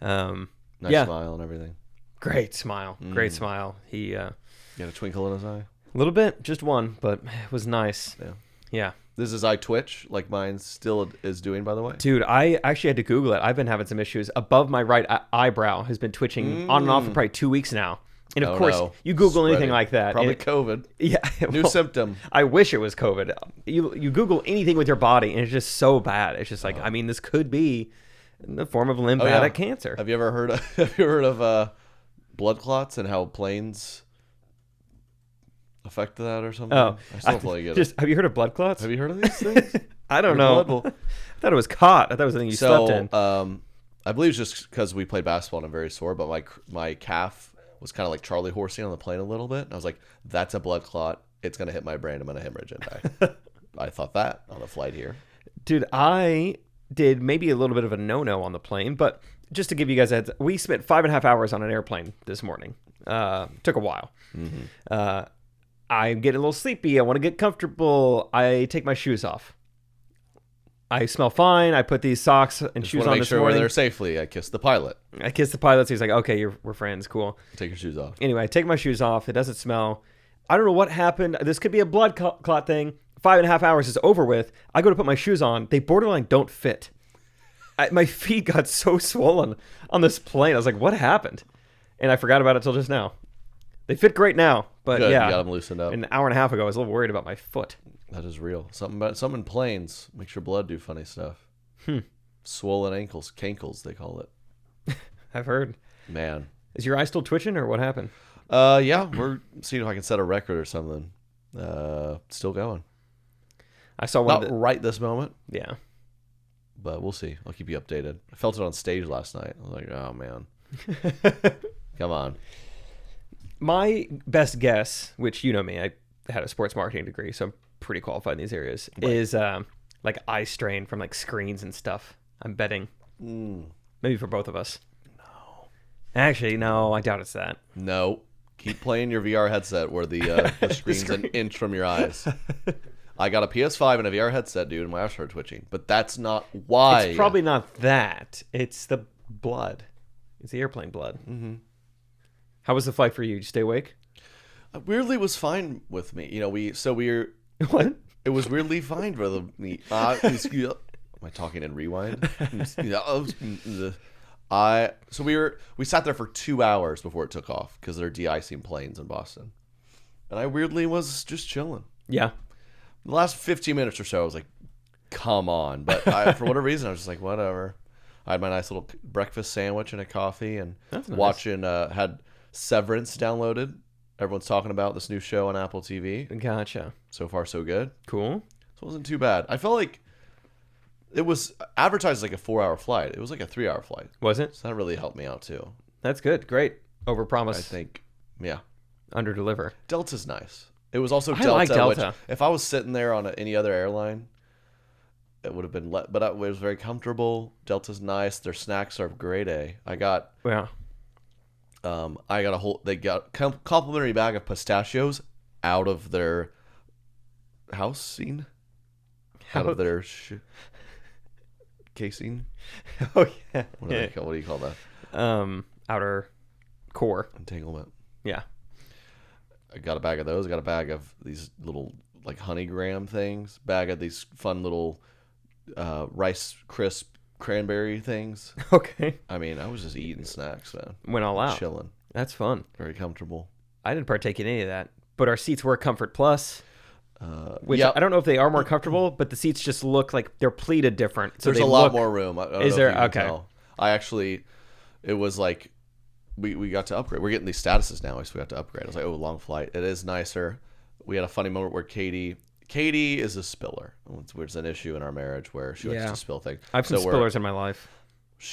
[SPEAKER 3] Nice smile and everything.
[SPEAKER 2] Great smile. Great smile. He
[SPEAKER 3] You got a twinkle in his eye.
[SPEAKER 2] a little bit, just one, but it was nice.
[SPEAKER 3] Yeah.
[SPEAKER 2] Yeah.
[SPEAKER 3] This is I Twitch, like mine still is doing, by the way.
[SPEAKER 2] Dude, I actually had to Google it. I've been having some issues. Above my right eyebrow has been twitching on and off for probably 2 weeks now. And of course, you Google anything like that.
[SPEAKER 3] Probably
[SPEAKER 2] and
[SPEAKER 3] COVID.
[SPEAKER 2] Yeah.
[SPEAKER 3] New symptom.
[SPEAKER 2] I wish it was COVID. You Google anything with your body, and it's just so bad. It's just like, I mean, this could be in the form of lymphatic cancer.
[SPEAKER 3] Have you ever heard of blood clots and how planes affect that or something?
[SPEAKER 2] Oh,
[SPEAKER 3] I still fully get it.
[SPEAKER 2] Have you heard of blood clots?
[SPEAKER 3] Have you heard of these things?
[SPEAKER 2] I don't know. I thought it was caught. I thought it was the thing you slept in.
[SPEAKER 3] I believe it's just because we played basketball and I'm very sore, but my calf was kind of like Charlie horsing on the plane a little bit. And I was like, that's a blood clot. It's going to hit my brain. I'm going to hemorrhage and die. I thought that on a flight here.
[SPEAKER 2] Dude, I did maybe a little bit of a no-no on the plane, but just to give you guys a heads, we spent 5.5 hours on an airplane this morning. Took a while. Mm-hmm. I'm getting a little sleepy. I want to get comfortable. I take my shoes off. I smell fine. I put these socks and shoes on this morning.
[SPEAKER 3] We're there safely. I kissed the pilot.
[SPEAKER 2] I kissed the pilot. So he's like, okay, we're friends. Cool.
[SPEAKER 3] Take your shoes off.
[SPEAKER 2] Anyway, I take my shoes off. It doesn't smell. I don't know what happened. This could be a blood clot thing. 5.5 hours is over with. I go to put my shoes on. They borderline don't fit. My feet got so swollen on this plane. I was like, what happened? And I forgot about it till just now. They fit great now. But
[SPEAKER 3] Good,
[SPEAKER 2] yeah,
[SPEAKER 3] you got them loosened up.
[SPEAKER 2] An hour and a half ago, I was a little worried about my foot.
[SPEAKER 3] That is real. Something in planes makes your blood do funny stuff. Swollen ankles, cankles, they call it.
[SPEAKER 2] I've heard.
[SPEAKER 3] Man.
[SPEAKER 2] Is your eye still twitching or what happened?
[SPEAKER 3] Yeah, we're seeing if I can set a record or something. Still going.
[SPEAKER 2] I saw one.
[SPEAKER 3] Not right this moment.
[SPEAKER 2] Yeah.
[SPEAKER 3] But we'll see. I'll keep you updated. I felt it on stage last night. I was like, oh, man. Come on.
[SPEAKER 2] My best guess, which you know me, I had a sports marketing degree, so I'm pretty qualified in these areas, right, is like eye strain from like screens and stuff. I'm betting. Maybe for both of us.
[SPEAKER 3] No.
[SPEAKER 2] Actually, no, I doubt it's that.
[SPEAKER 3] No. Keep playing your VR headset where the screen's an inch from your eyes. I got a PS5 and a VR headset, dude, and my eyes started twitching. But that's not why.
[SPEAKER 2] It's probably not that. It's the blood. It's the airplane blood. Mm-hmm. How was the flight for you? Did you stay awake?
[SPEAKER 3] Weirdly, was fine with me. You know, we're
[SPEAKER 2] what?
[SPEAKER 3] It was weirdly fine with me. Am I talking in rewind? We sat there for 2 hours before it took off because they're de-icing planes in Boston, and I weirdly was just chilling.
[SPEAKER 2] Yeah.
[SPEAKER 3] The last 15 minutes or so, I was like, "Come on!" But for whatever reason, I was just like, "Whatever." I had my nice little breakfast sandwich and a coffee, and watching. Had Severance downloaded. Everyone's talking about this new show on Apple TV.
[SPEAKER 2] Gotcha.
[SPEAKER 3] So far, so good.
[SPEAKER 2] Cool.
[SPEAKER 3] So it wasn't too bad. I felt like it was advertised as like a 4-hour flight. It was like a 3-hour flight.
[SPEAKER 2] Was it?
[SPEAKER 3] So that really helped me out too.
[SPEAKER 2] That's good. Great. Overpromise.
[SPEAKER 3] I think. Yeah.
[SPEAKER 2] Underdeliver.
[SPEAKER 3] Delta's nice. It was also
[SPEAKER 2] I like Delta.
[SPEAKER 3] Which, if I was sitting there on any other airline, it would have been but it was very comfortable. Delta's nice. Their snacks are grade A. I got they got complimentary bag of pistachios out of their housing, out of their casing.
[SPEAKER 2] Oh yeah.
[SPEAKER 3] What do you call that?
[SPEAKER 2] Outer core
[SPEAKER 3] Entanglement.
[SPEAKER 2] Yeah.
[SPEAKER 3] I got a bag of those. I got a bag of these little like honey graham things. Bag of these fun little Rice crisp cranberry things.
[SPEAKER 2] Okay.
[SPEAKER 3] I mean, I was just eating snacks, man.
[SPEAKER 2] Went all out.
[SPEAKER 3] Chilling.
[SPEAKER 2] That's fun.
[SPEAKER 3] Very comfortable.
[SPEAKER 2] I didn't partake in any of that, but our seats were Comfort Plus. Which
[SPEAKER 3] yep.
[SPEAKER 2] I don't know if they are more comfortable, but the seats just look like they're pleated different. So
[SPEAKER 3] there's a lot more room.
[SPEAKER 2] Is there? Okay.
[SPEAKER 3] Tell. It was like we got to upgrade. We're getting these statuses now, so we got to upgrade. I was like, oh, long flight. It is nicer. We had a funny moment where Katie is a spiller. There's an issue in our marriage where she likes to spill things.
[SPEAKER 2] I have some spillers in my life.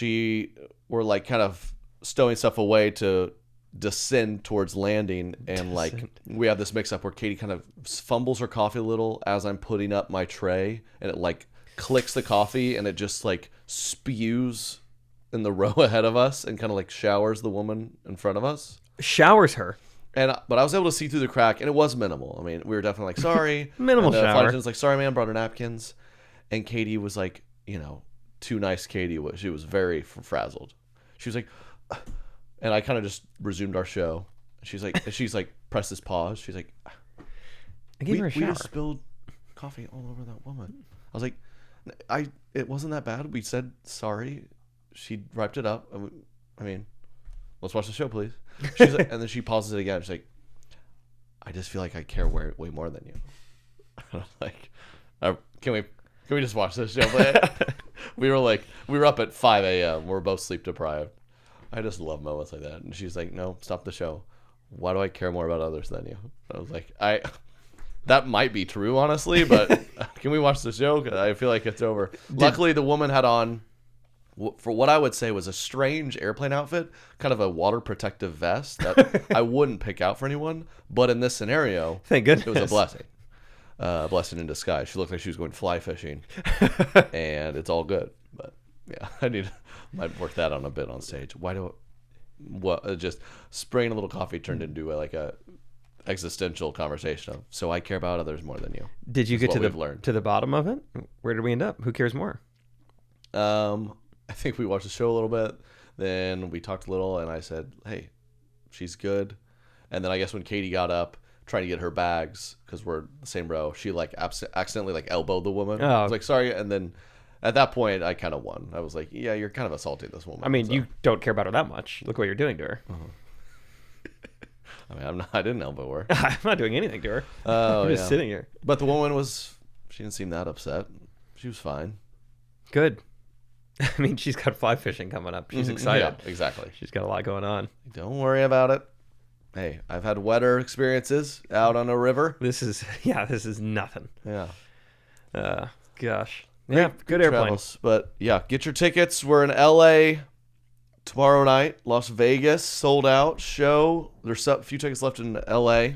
[SPEAKER 3] We're like kind of stowing stuff away to descend towards landing, and like we have this mix up where Katie kind of fumbles her coffee a little as I'm putting up my tray, and it like clicks the coffee and it just like spews in the row ahead of us and kind of like showers the woman in front of us.
[SPEAKER 2] Showers her.
[SPEAKER 3] But I was able to see through the crack, and it was minimal. I mean, we were definitely like, sorry.
[SPEAKER 2] Minimal shower.
[SPEAKER 3] Flight attendant's like, sorry, man, brought her napkins. And Katie was like, too nice Katie. She was very frazzled. She was like, and I kind of just resumed our show. She's like, press this pause. She's like,
[SPEAKER 2] I gave her a shower.
[SPEAKER 3] We just spilled coffee all over that woman. I was like, it wasn't that bad. We said sorry. She wiped it up. I mean, let's watch the show, please. She's like, and then she pauses it again. She's like, I just feel like I care way more than you. I was like, can we just watch this show? we were up at 5 a.m. We're both sleep deprived. I just love moments like that. And she's like, no, stop the show. Why do I care more about others than you? I was like, that might be true, honestly, but can we watch the show? 'Cause I feel like it's over. Luckily, the woman had on, for what I would say was a strange airplane outfit, kind of a water protective vest that I wouldn't pick out for anyone. But in this scenario,
[SPEAKER 2] Thank goodness.
[SPEAKER 3] it was a blessing. Blessing in disguise. She looked like she was going fly fishing, and it's all good. But yeah, might work that on a bit on stage. Just spraying a little coffee turned into a existential conversation of, so I care about others more than you.
[SPEAKER 2] Did you get to
[SPEAKER 3] learned.
[SPEAKER 2] the bottom of it? Where did we end up? Who cares more?
[SPEAKER 3] I think we watched the show a little bit, then we talked a little, and I said, hey, she's good. And then I guess when Katie got up trying to get her bags, because we're the same row, she accidentally elbowed the woman. I was like, sorry. And then at that point I kind of won. I was like, yeah, you're kind of assaulting this woman.
[SPEAKER 2] I mean, you don't care about her that much. Look what you're doing to her.
[SPEAKER 3] I mean, I didn't elbow her.
[SPEAKER 2] I'm not doing anything to her.
[SPEAKER 3] Oh,
[SPEAKER 2] I'm just sitting here.
[SPEAKER 3] But the woman she didn't seem that upset. She was fine.
[SPEAKER 2] Good. I mean, she's got fly fishing coming up. She's excited.
[SPEAKER 3] Yeah, exactly.
[SPEAKER 2] She's got a lot going on.
[SPEAKER 3] Don't worry about it. Hey, I've had wetter experiences out on a river.
[SPEAKER 2] This is nothing.
[SPEAKER 3] Yeah.
[SPEAKER 2] Gosh. Yeah, good airplane.
[SPEAKER 3] Travels. But yeah, get your tickets. We're in LA tomorrow night. Las Vegas, sold out show. There's a few tickets left in LA.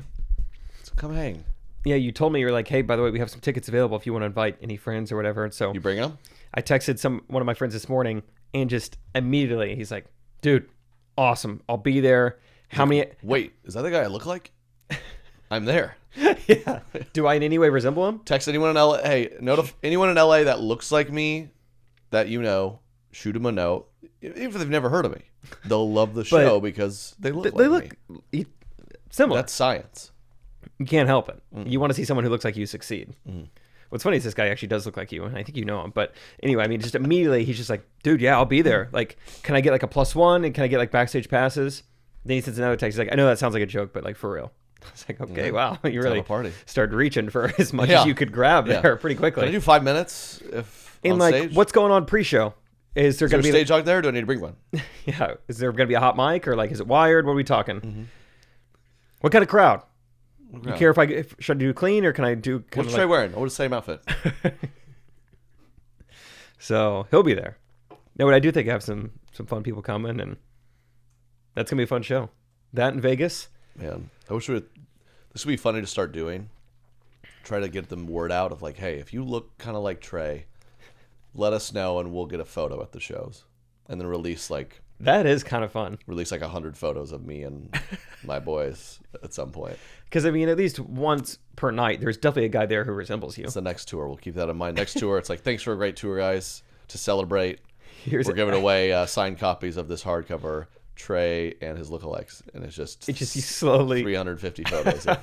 [SPEAKER 3] So come hang.
[SPEAKER 2] Yeah, you told me, you're like, hey, by the way, we have some tickets available if you want to invite any friends or whatever. And so
[SPEAKER 3] You bring them?
[SPEAKER 2] I texted one of my friends this morning, and just immediately he's like, dude, awesome. I'll be there. How many?
[SPEAKER 3] Wait, is that the guy I look like? I'm there.
[SPEAKER 2] Yeah. Do I in any way resemble him?
[SPEAKER 3] Text anyone in LA. Hey, anyone in LA that looks like me, that shoot them a note. Even if they've never heard of me, they'll love the show because they look like me.
[SPEAKER 2] Similar.
[SPEAKER 3] That's science.
[SPEAKER 2] You can't help it. You want to see someone who looks like you succeed. What's funny is this guy actually does look like you, and I think you know him. But anyway, I mean, just immediately he's just like, dude, yeah, I'll be there. Like, can I get a +1, and can I get backstage passes? Then he sends another text. He's like, I know that sounds like a joke, but for real. I was like, okay, wow, you really started reaching for as much as you could grab there pretty quickly.
[SPEAKER 3] Can I do 5 minutes on stage?
[SPEAKER 2] What's going on pre-show? Is there going to be
[SPEAKER 3] a stage dog there, or do I need to bring one?
[SPEAKER 2] Yeah. Is there going to be a hot mic, or is it wired? What are we talking? What kind of crowd? You care should I do clean, or can I do?
[SPEAKER 3] What's Trey wearing? I want the same outfit.
[SPEAKER 2] So he'll be there. No, but I do think I have some fun people coming, and that's gonna be a fun show. That in Vegas.
[SPEAKER 3] Man, I wish this would be funny to start doing. Try to get the word out of hey, if you look kind of like Trey, let us know and we'll get a photo at the shows, and then release
[SPEAKER 2] that is kind of fun.
[SPEAKER 3] Release 100 photos of me and my boys at some point.
[SPEAKER 2] Because I mean, at least once per night, there's definitely a guy there who resembles you.
[SPEAKER 3] It's the next tour. We'll keep that in mind. Next tour, it's thanks for a great tour, guys. To celebrate, we're giving away signed copies of this hardcover, Trey and his lookalikes, and it's just
[SPEAKER 2] you slowly
[SPEAKER 3] 350 photos of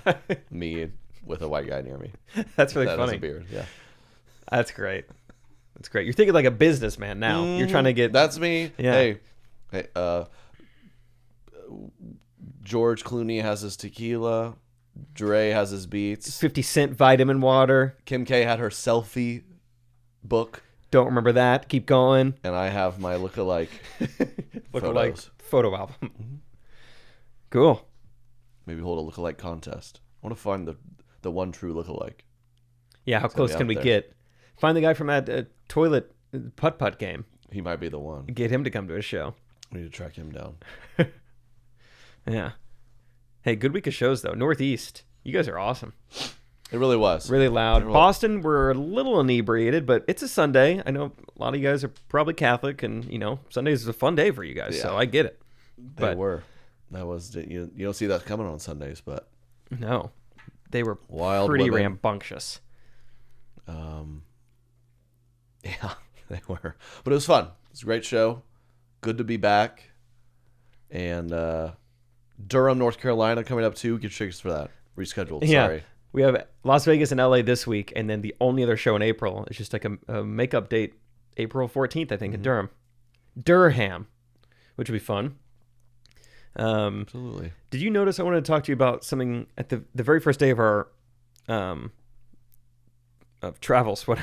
[SPEAKER 3] me with a white guy near me.
[SPEAKER 2] That's really funny.
[SPEAKER 3] Has a beard. Yeah,
[SPEAKER 2] that's great. That's great. You're thinking like a businessman now. You're trying to get.
[SPEAKER 3] That's me.
[SPEAKER 2] Yeah.
[SPEAKER 3] Hey, George Clooney has his tequila. Dre has his beats.
[SPEAKER 2] 50 Cent vitamin water.
[SPEAKER 3] Kim K had her selfie book.
[SPEAKER 2] Don't remember that. Keep going.
[SPEAKER 3] And I have my lookalike
[SPEAKER 2] photo album. Cool.
[SPEAKER 3] Maybe hold a lookalike contest. I want to find the one true lookalike.
[SPEAKER 2] Yeah, how close can we get? Find the guy from that toilet putt-putt game.
[SPEAKER 3] He might be the one.
[SPEAKER 2] Get him to come to a show.
[SPEAKER 3] We need to track him down.
[SPEAKER 2] Yeah. Hey, good week of shows, though. Northeast, you guys are awesome.
[SPEAKER 3] It really was.
[SPEAKER 2] Really loud. Boston, we're a little inebriated, but it's a Sunday. I know a lot of you guys are probably Catholic, and, Sunday is a fun day for you guys, so I get it.
[SPEAKER 3] They were. That was, you don't see that coming on Sundays, but.
[SPEAKER 2] No. They were
[SPEAKER 3] wild
[SPEAKER 2] pretty
[SPEAKER 3] women.
[SPEAKER 2] Rambunctious.
[SPEAKER 3] Yeah, they were. But it was fun. It was a great show. Good to be back. And Durham, North Carolina coming up too. Get tickets for that. Rescheduled.
[SPEAKER 2] Yeah.
[SPEAKER 3] Sorry.
[SPEAKER 2] We have Las Vegas and LA this week, and then the only other show in April is just like a makeup date, April 14th, I think, in Durham, which would be fun.
[SPEAKER 3] Absolutely.
[SPEAKER 2] Did you notice I wanted to talk to you about something at the very first day of our of travels? What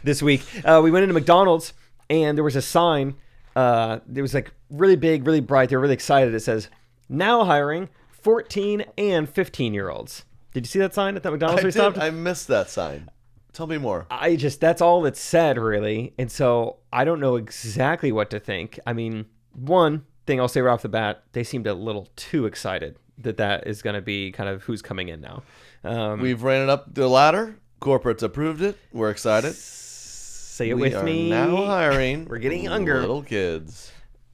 [SPEAKER 2] this week we went into McDonald's and there was a sign. It was like really big, really bright. They were really excited. It says now hiring 14 and 15-year-olds. Did you see that sign at that McDonald's we stopped?
[SPEAKER 3] I missed that sign. Tell me more.
[SPEAKER 2] That's all it said, really. And so I don't know exactly what to think. I mean, one thing I'll say right off the bat, they seemed a little too excited that is going to be kind of who's coming in now.
[SPEAKER 3] We've ran it up the ladder. Corporate's approved it. We're excited.
[SPEAKER 2] Say it with me.
[SPEAKER 3] We are now hiring.
[SPEAKER 2] We're getting younger.
[SPEAKER 3] Little kids.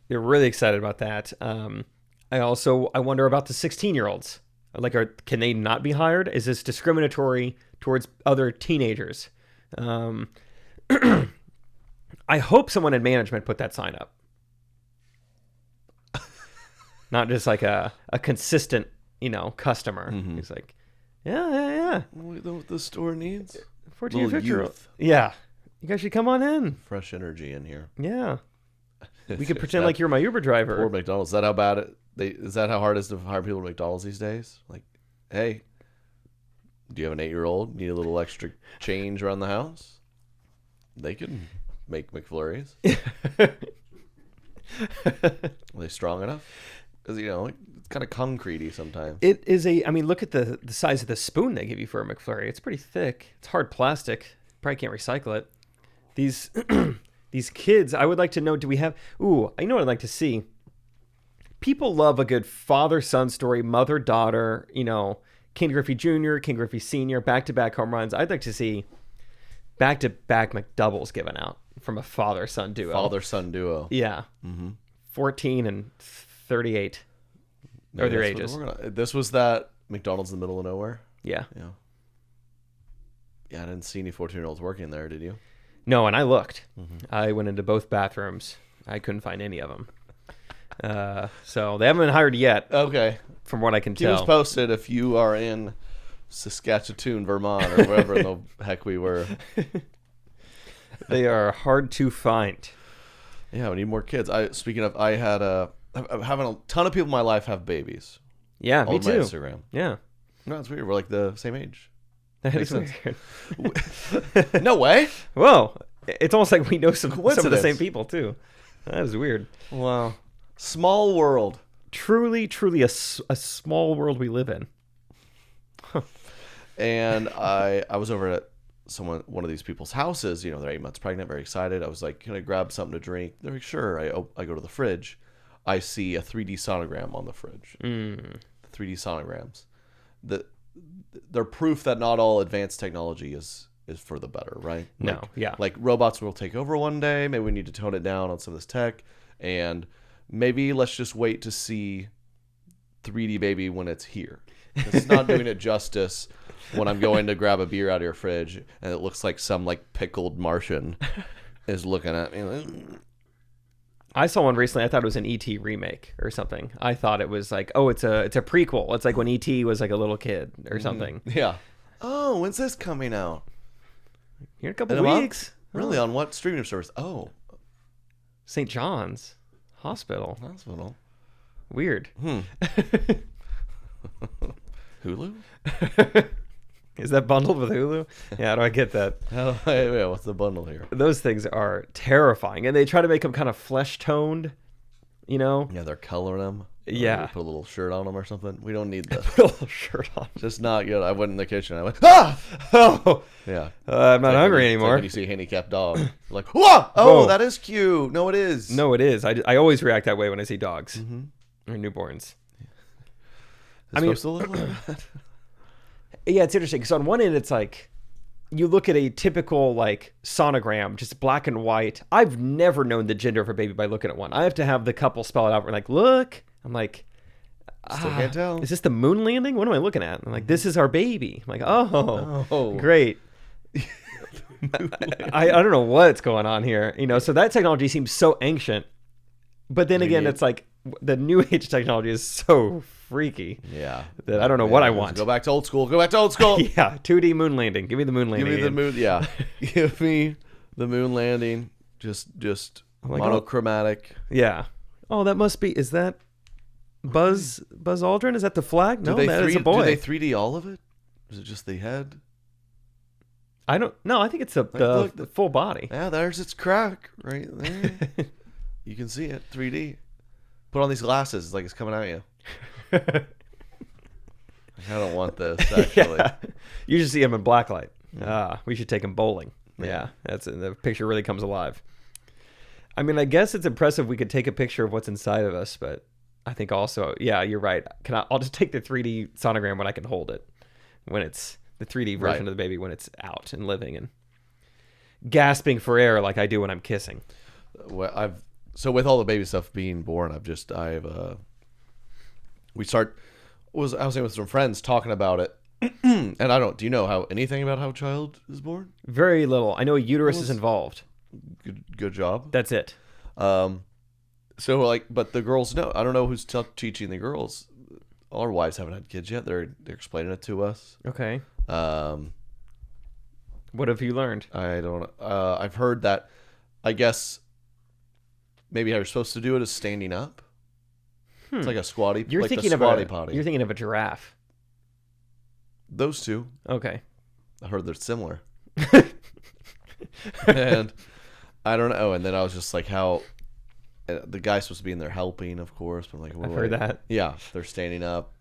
[SPEAKER 2] You're really excited about that. I wonder about the 16-year-olds. Like, can they not be hired? Is this discriminatory towards other teenagers? I hope someone in management put that sign up. Not just like a consistent, customer.
[SPEAKER 3] Mm-hmm.
[SPEAKER 2] He's like, yeah.
[SPEAKER 3] What the store needs?
[SPEAKER 2] 14 or
[SPEAKER 3] Little
[SPEAKER 2] 15-year-old.
[SPEAKER 3] youth.
[SPEAKER 2] Yeah. You guys should come on in.
[SPEAKER 3] Fresh energy in here.
[SPEAKER 2] Yeah. We could pretend like you're my Uber driver.
[SPEAKER 3] Poor McDonald's. Is that how bad is that how hard it is to hire people at McDonald's these days? Like, hey, do you have an 8-year-old? Need a little extra change around the house? They can make McFlurries. Are they strong enough? Because, it's kind of concretey sometimes.
[SPEAKER 2] It is look at the size of the spoon they give you for a McFlurry. It's pretty thick. It's hard plastic. Probably can't recycle it. These these kids, I would like to know, do we have... Ooh, I know what I'd like to see. People love a good father-son story, mother-daughter, Ken Griffey Jr., Ken Griffey Sr., back-to-back home runs. I'd like to see back-to-back McDoubles given out from a father-son duo.
[SPEAKER 3] Father-son duo.
[SPEAKER 2] Yeah.
[SPEAKER 3] Mm-hmm.
[SPEAKER 2] 14 and 38 are their ages.
[SPEAKER 3] This was that McDonald's in the middle of nowhere?
[SPEAKER 2] Yeah.
[SPEAKER 3] Yeah, I didn't see any 14-year-olds working there, did you?
[SPEAKER 2] No, and I looked.
[SPEAKER 3] Mm-hmm.
[SPEAKER 2] I went into both bathrooms. I couldn't find any of them. So they haven't been hired yet.
[SPEAKER 3] Okay.
[SPEAKER 2] From what I can
[SPEAKER 3] Keep us
[SPEAKER 2] tell.
[SPEAKER 3] posted if you are in Saskatchewan, Vermont, or wherever the heck we were.
[SPEAKER 2] They are hard to find.
[SPEAKER 3] Yeah, we need more kids. Speaking of, I'm having a ton of people in my life have babies.
[SPEAKER 2] Yeah, me
[SPEAKER 3] on my
[SPEAKER 2] too.
[SPEAKER 3] Instagram.
[SPEAKER 2] Yeah.
[SPEAKER 3] No, it's weird. We're like the same age.
[SPEAKER 2] That
[SPEAKER 3] Makes
[SPEAKER 2] is
[SPEAKER 3] sense.
[SPEAKER 2] weird.
[SPEAKER 3] No way.
[SPEAKER 2] Whoa. It's almost like we know some of the
[SPEAKER 3] Coincidence.
[SPEAKER 2] same people, too. That is weird.
[SPEAKER 3] Wow. Small world.
[SPEAKER 2] Truly a small world we live in.
[SPEAKER 3] And I was over at one of these people's houses. They're 8 months pregnant, very excited. I was like, can I grab something to drink? They're like, sure. I go to the fridge. I see a 3D sonogram on the fridge. 3D sonograms. They're proof that not all advanced technology is for the better, right?
[SPEAKER 2] No, yeah.
[SPEAKER 3] Like robots will take over one day. Maybe we need to tone it down on some of this tech. And maybe let's just wait to see 3D baby when it's here. It's not doing it justice when I'm going to grab a beer out of your fridge and it looks like some pickled Martian is looking at me.
[SPEAKER 2] I saw one recently. I thought it was an E.T. remake or something. I thought it was like, it's a prequel. It's like when E.T. was like a little kid or something.
[SPEAKER 3] Yeah. Oh, when's this coming out?
[SPEAKER 2] Here in a couple
[SPEAKER 3] In a month?
[SPEAKER 2] weeks.
[SPEAKER 3] Really? On what streaming service? Oh,
[SPEAKER 2] St. John's Hospital.
[SPEAKER 3] hospital.
[SPEAKER 2] Weird.
[SPEAKER 3] Hulu?
[SPEAKER 2] Is that bundled with Hulu? Yeah, how do I get that?
[SPEAKER 3] Yeah, what's the bundle here?
[SPEAKER 2] Those things are terrifying. And they try to make them kind of flesh-toned,
[SPEAKER 3] Yeah, they're coloring them.
[SPEAKER 2] Yeah.
[SPEAKER 3] Put a little shirt on them or something. We don't need that.
[SPEAKER 2] Put a little shirt on.
[SPEAKER 3] Just not good. I went in the kitchen. I went, ah!
[SPEAKER 2] Oh,
[SPEAKER 3] Yeah.
[SPEAKER 2] I'm not hungry
[SPEAKER 3] It's like
[SPEAKER 2] anymore.
[SPEAKER 3] when you see a handicapped dog. Like, whoa! Oh,
[SPEAKER 2] Whoa.
[SPEAKER 3] that is cute. No, it is.
[SPEAKER 2] No, it is. I always react that way when I see dogs or newborns.
[SPEAKER 3] It's supposed to look like that.
[SPEAKER 2] Yeah, it's interesting. Because on one end, it's like, you look at a typical sonogram, just black and white. I've never known the gender of a baby by looking at one. I have to have the couple spell it out. We're like, look. I'm like,
[SPEAKER 3] Still can't tell.
[SPEAKER 2] Is this the moon landing? What am I looking at? I'm like, this is our baby. I'm like, oh. Great. I don't know what's going on here. So that technology seems so ancient. But then again, it's like, the new age technology is so freaky.
[SPEAKER 3] Yeah.
[SPEAKER 2] That I don't know what I
[SPEAKER 3] let's
[SPEAKER 2] want.
[SPEAKER 3] Go back to old school. Go back to old school.
[SPEAKER 2] Yeah, 2D moon landing. Give me the moon landing.
[SPEAKER 3] Give me the
[SPEAKER 2] again.
[SPEAKER 3] moon. Yeah. Give me the moon landing. Just
[SPEAKER 2] like,
[SPEAKER 3] monochromatic.
[SPEAKER 2] Yeah. Oh, that must be. Is that Buzz Aldrin? Is that the flag? No, that is a boy.
[SPEAKER 3] Do they 3D all of it? Is it just the head?
[SPEAKER 2] I don't. No, I think it's the
[SPEAKER 3] look,
[SPEAKER 2] the full body.
[SPEAKER 3] Yeah, there's its crack right there. You can see it 3D. Put on these glasses. It's like it's coming at you. I don't want this, actually.
[SPEAKER 2] Yeah. You should see him in blacklight. We should take him bowling. Yeah, the picture really comes alive. I mean, I guess it's impressive we could take a picture of what's inside of us, but I think also, yeah, you're right. I'll just take the 3D sonogram when I can hold it, when it's the 3D version of the baby when it's out and living and gasping for air like I do when I'm kissing.
[SPEAKER 3] Well, so with all the baby stuff being born, I was saying with some friends talking about it. And do you know anything about how a child is born?
[SPEAKER 2] Very little. I know a uterus is involved.
[SPEAKER 3] Good job.
[SPEAKER 2] That's it.
[SPEAKER 3] So but the girls know. I don't know who's teaching the girls. All our wives haven't had kids yet. They're explaining it to us.
[SPEAKER 2] Okay. What have you learned?
[SPEAKER 3] I don't. I've heard that. I guess maybe how you're supposed to do it is standing up. It's like a squatty.
[SPEAKER 2] You're
[SPEAKER 3] like
[SPEAKER 2] thinking
[SPEAKER 3] the
[SPEAKER 2] of
[SPEAKER 3] squatty potty.
[SPEAKER 2] You're thinking of a giraffe.
[SPEAKER 3] Those two.
[SPEAKER 2] Okay.
[SPEAKER 3] I heard they're similar. And I don't know. And then I was just like, how the guy's supposed to be in there helping, of course. But I'm like,
[SPEAKER 2] I've heard that.
[SPEAKER 3] Yeah, they're standing up.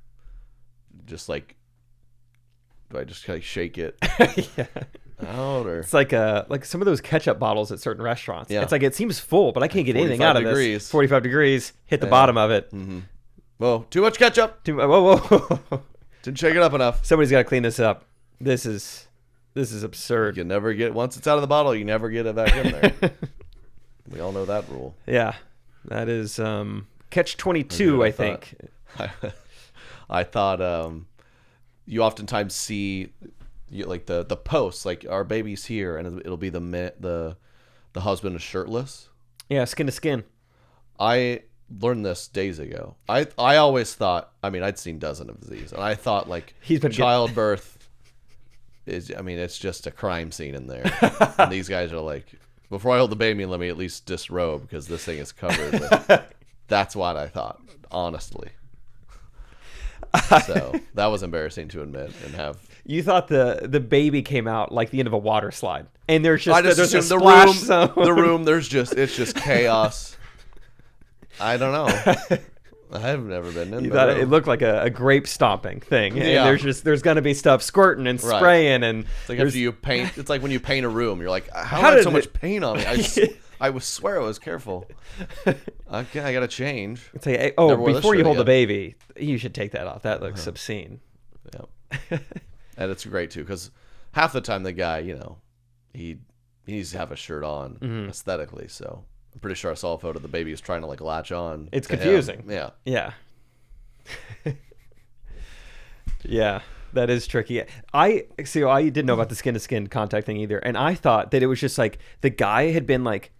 [SPEAKER 3] Just like, do I just kind of shake it
[SPEAKER 2] Yeah.
[SPEAKER 3] out or?
[SPEAKER 2] It's like some of those ketchup bottles at certain restaurants.
[SPEAKER 3] Yeah.
[SPEAKER 2] It's like it seems full, but I can't get anything out of this. 45 degrees. Hit the bottom of it.
[SPEAKER 3] Mm-hmm. Whoa! Too much ketchup.
[SPEAKER 2] Whoa!
[SPEAKER 3] Didn't shake it up enough.
[SPEAKER 2] Somebody's got to clean this up. This is absurd.
[SPEAKER 3] You never get once it's out of the bottle. You never get it back in there. We all know that rule.
[SPEAKER 2] Yeah, that is catch 22. I think.
[SPEAKER 3] I thought you oftentimes see like the posts like our baby's here and it'll be the husband is shirtless.
[SPEAKER 2] Yeah, skin to skin.
[SPEAKER 3] I learned this days ago. I always thought, I mean, I'd seen dozens of these, and I thought like childbirth is, I mean, it's just a crime scene in there. And these guys are like, before I hold the baby, let me at least disrobe because this thing is covered. That's what I thought, honestly. So that was embarrassing to admit and have.
[SPEAKER 2] You thought the baby came out like the end of a water slide, and there's just there's a
[SPEAKER 3] the
[SPEAKER 2] splash zone.
[SPEAKER 3] The room, it's just chaos. I don't know. I've never been in.
[SPEAKER 2] You thought it looked like a grape stomping thing, and
[SPEAKER 3] Yeah.
[SPEAKER 2] there's gonna be stuff squirting and spraying, and
[SPEAKER 3] it's like after you paint. It's like when you paint a room, you're like, how
[SPEAKER 2] How
[SPEAKER 3] did
[SPEAKER 2] did
[SPEAKER 3] so
[SPEAKER 2] it-
[SPEAKER 3] much paint on me? I swear I was careful. Okay, I gotta change.
[SPEAKER 2] say, hey,
[SPEAKER 3] Never wore this
[SPEAKER 2] before you
[SPEAKER 3] shirt
[SPEAKER 2] hold the
[SPEAKER 3] again.
[SPEAKER 2] baby, you should take that off. That looks obscene.
[SPEAKER 3] Yeah, and it's great too because half the time the guy, he needs to have a shirt on aesthetically. So I'm pretty sure I saw a photo of the baby was trying to like latch on.
[SPEAKER 2] It's
[SPEAKER 3] to him.
[SPEAKER 2] confusing.
[SPEAKER 3] Yeah.
[SPEAKER 2] Yeah. Yeah, that is tricky. I didn't know about the skin to skin contact thing either, and I thought that it was just like the guy had been like,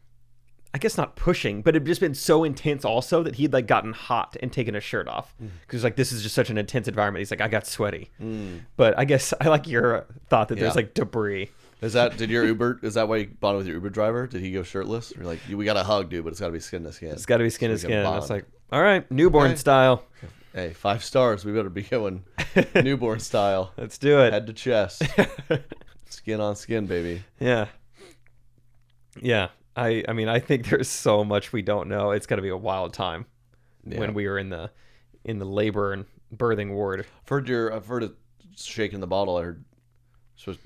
[SPEAKER 2] I guess not pushing, but it had just been so intense also that he'd like gotten hot and taken his shirt off because like this is just such an intense environment. He's like, I got sweaty, but I guess I like your thought that there's
[SPEAKER 3] Yeah.
[SPEAKER 2] like debris.
[SPEAKER 3] Is that why you bonded with your Uber driver? Did he go shirtless? You're like, we got a hug, dude, but it's got to be skin to skin.
[SPEAKER 2] It's got to be skin to
[SPEAKER 3] So we can
[SPEAKER 2] skin.
[SPEAKER 3] bond.
[SPEAKER 2] It's like, all right, newborn
[SPEAKER 3] Okay.
[SPEAKER 2] style.
[SPEAKER 3] Hey, 5 stars. We better be going newborn style,
[SPEAKER 2] Let's do it.
[SPEAKER 3] head to chest, skin on skin, baby.
[SPEAKER 2] Yeah. Yeah. I mean, I think there's so much we don't know. It's got to be a wild time when we were in the labor and birthing ward.
[SPEAKER 3] I've heard it shaking the bottle. I heard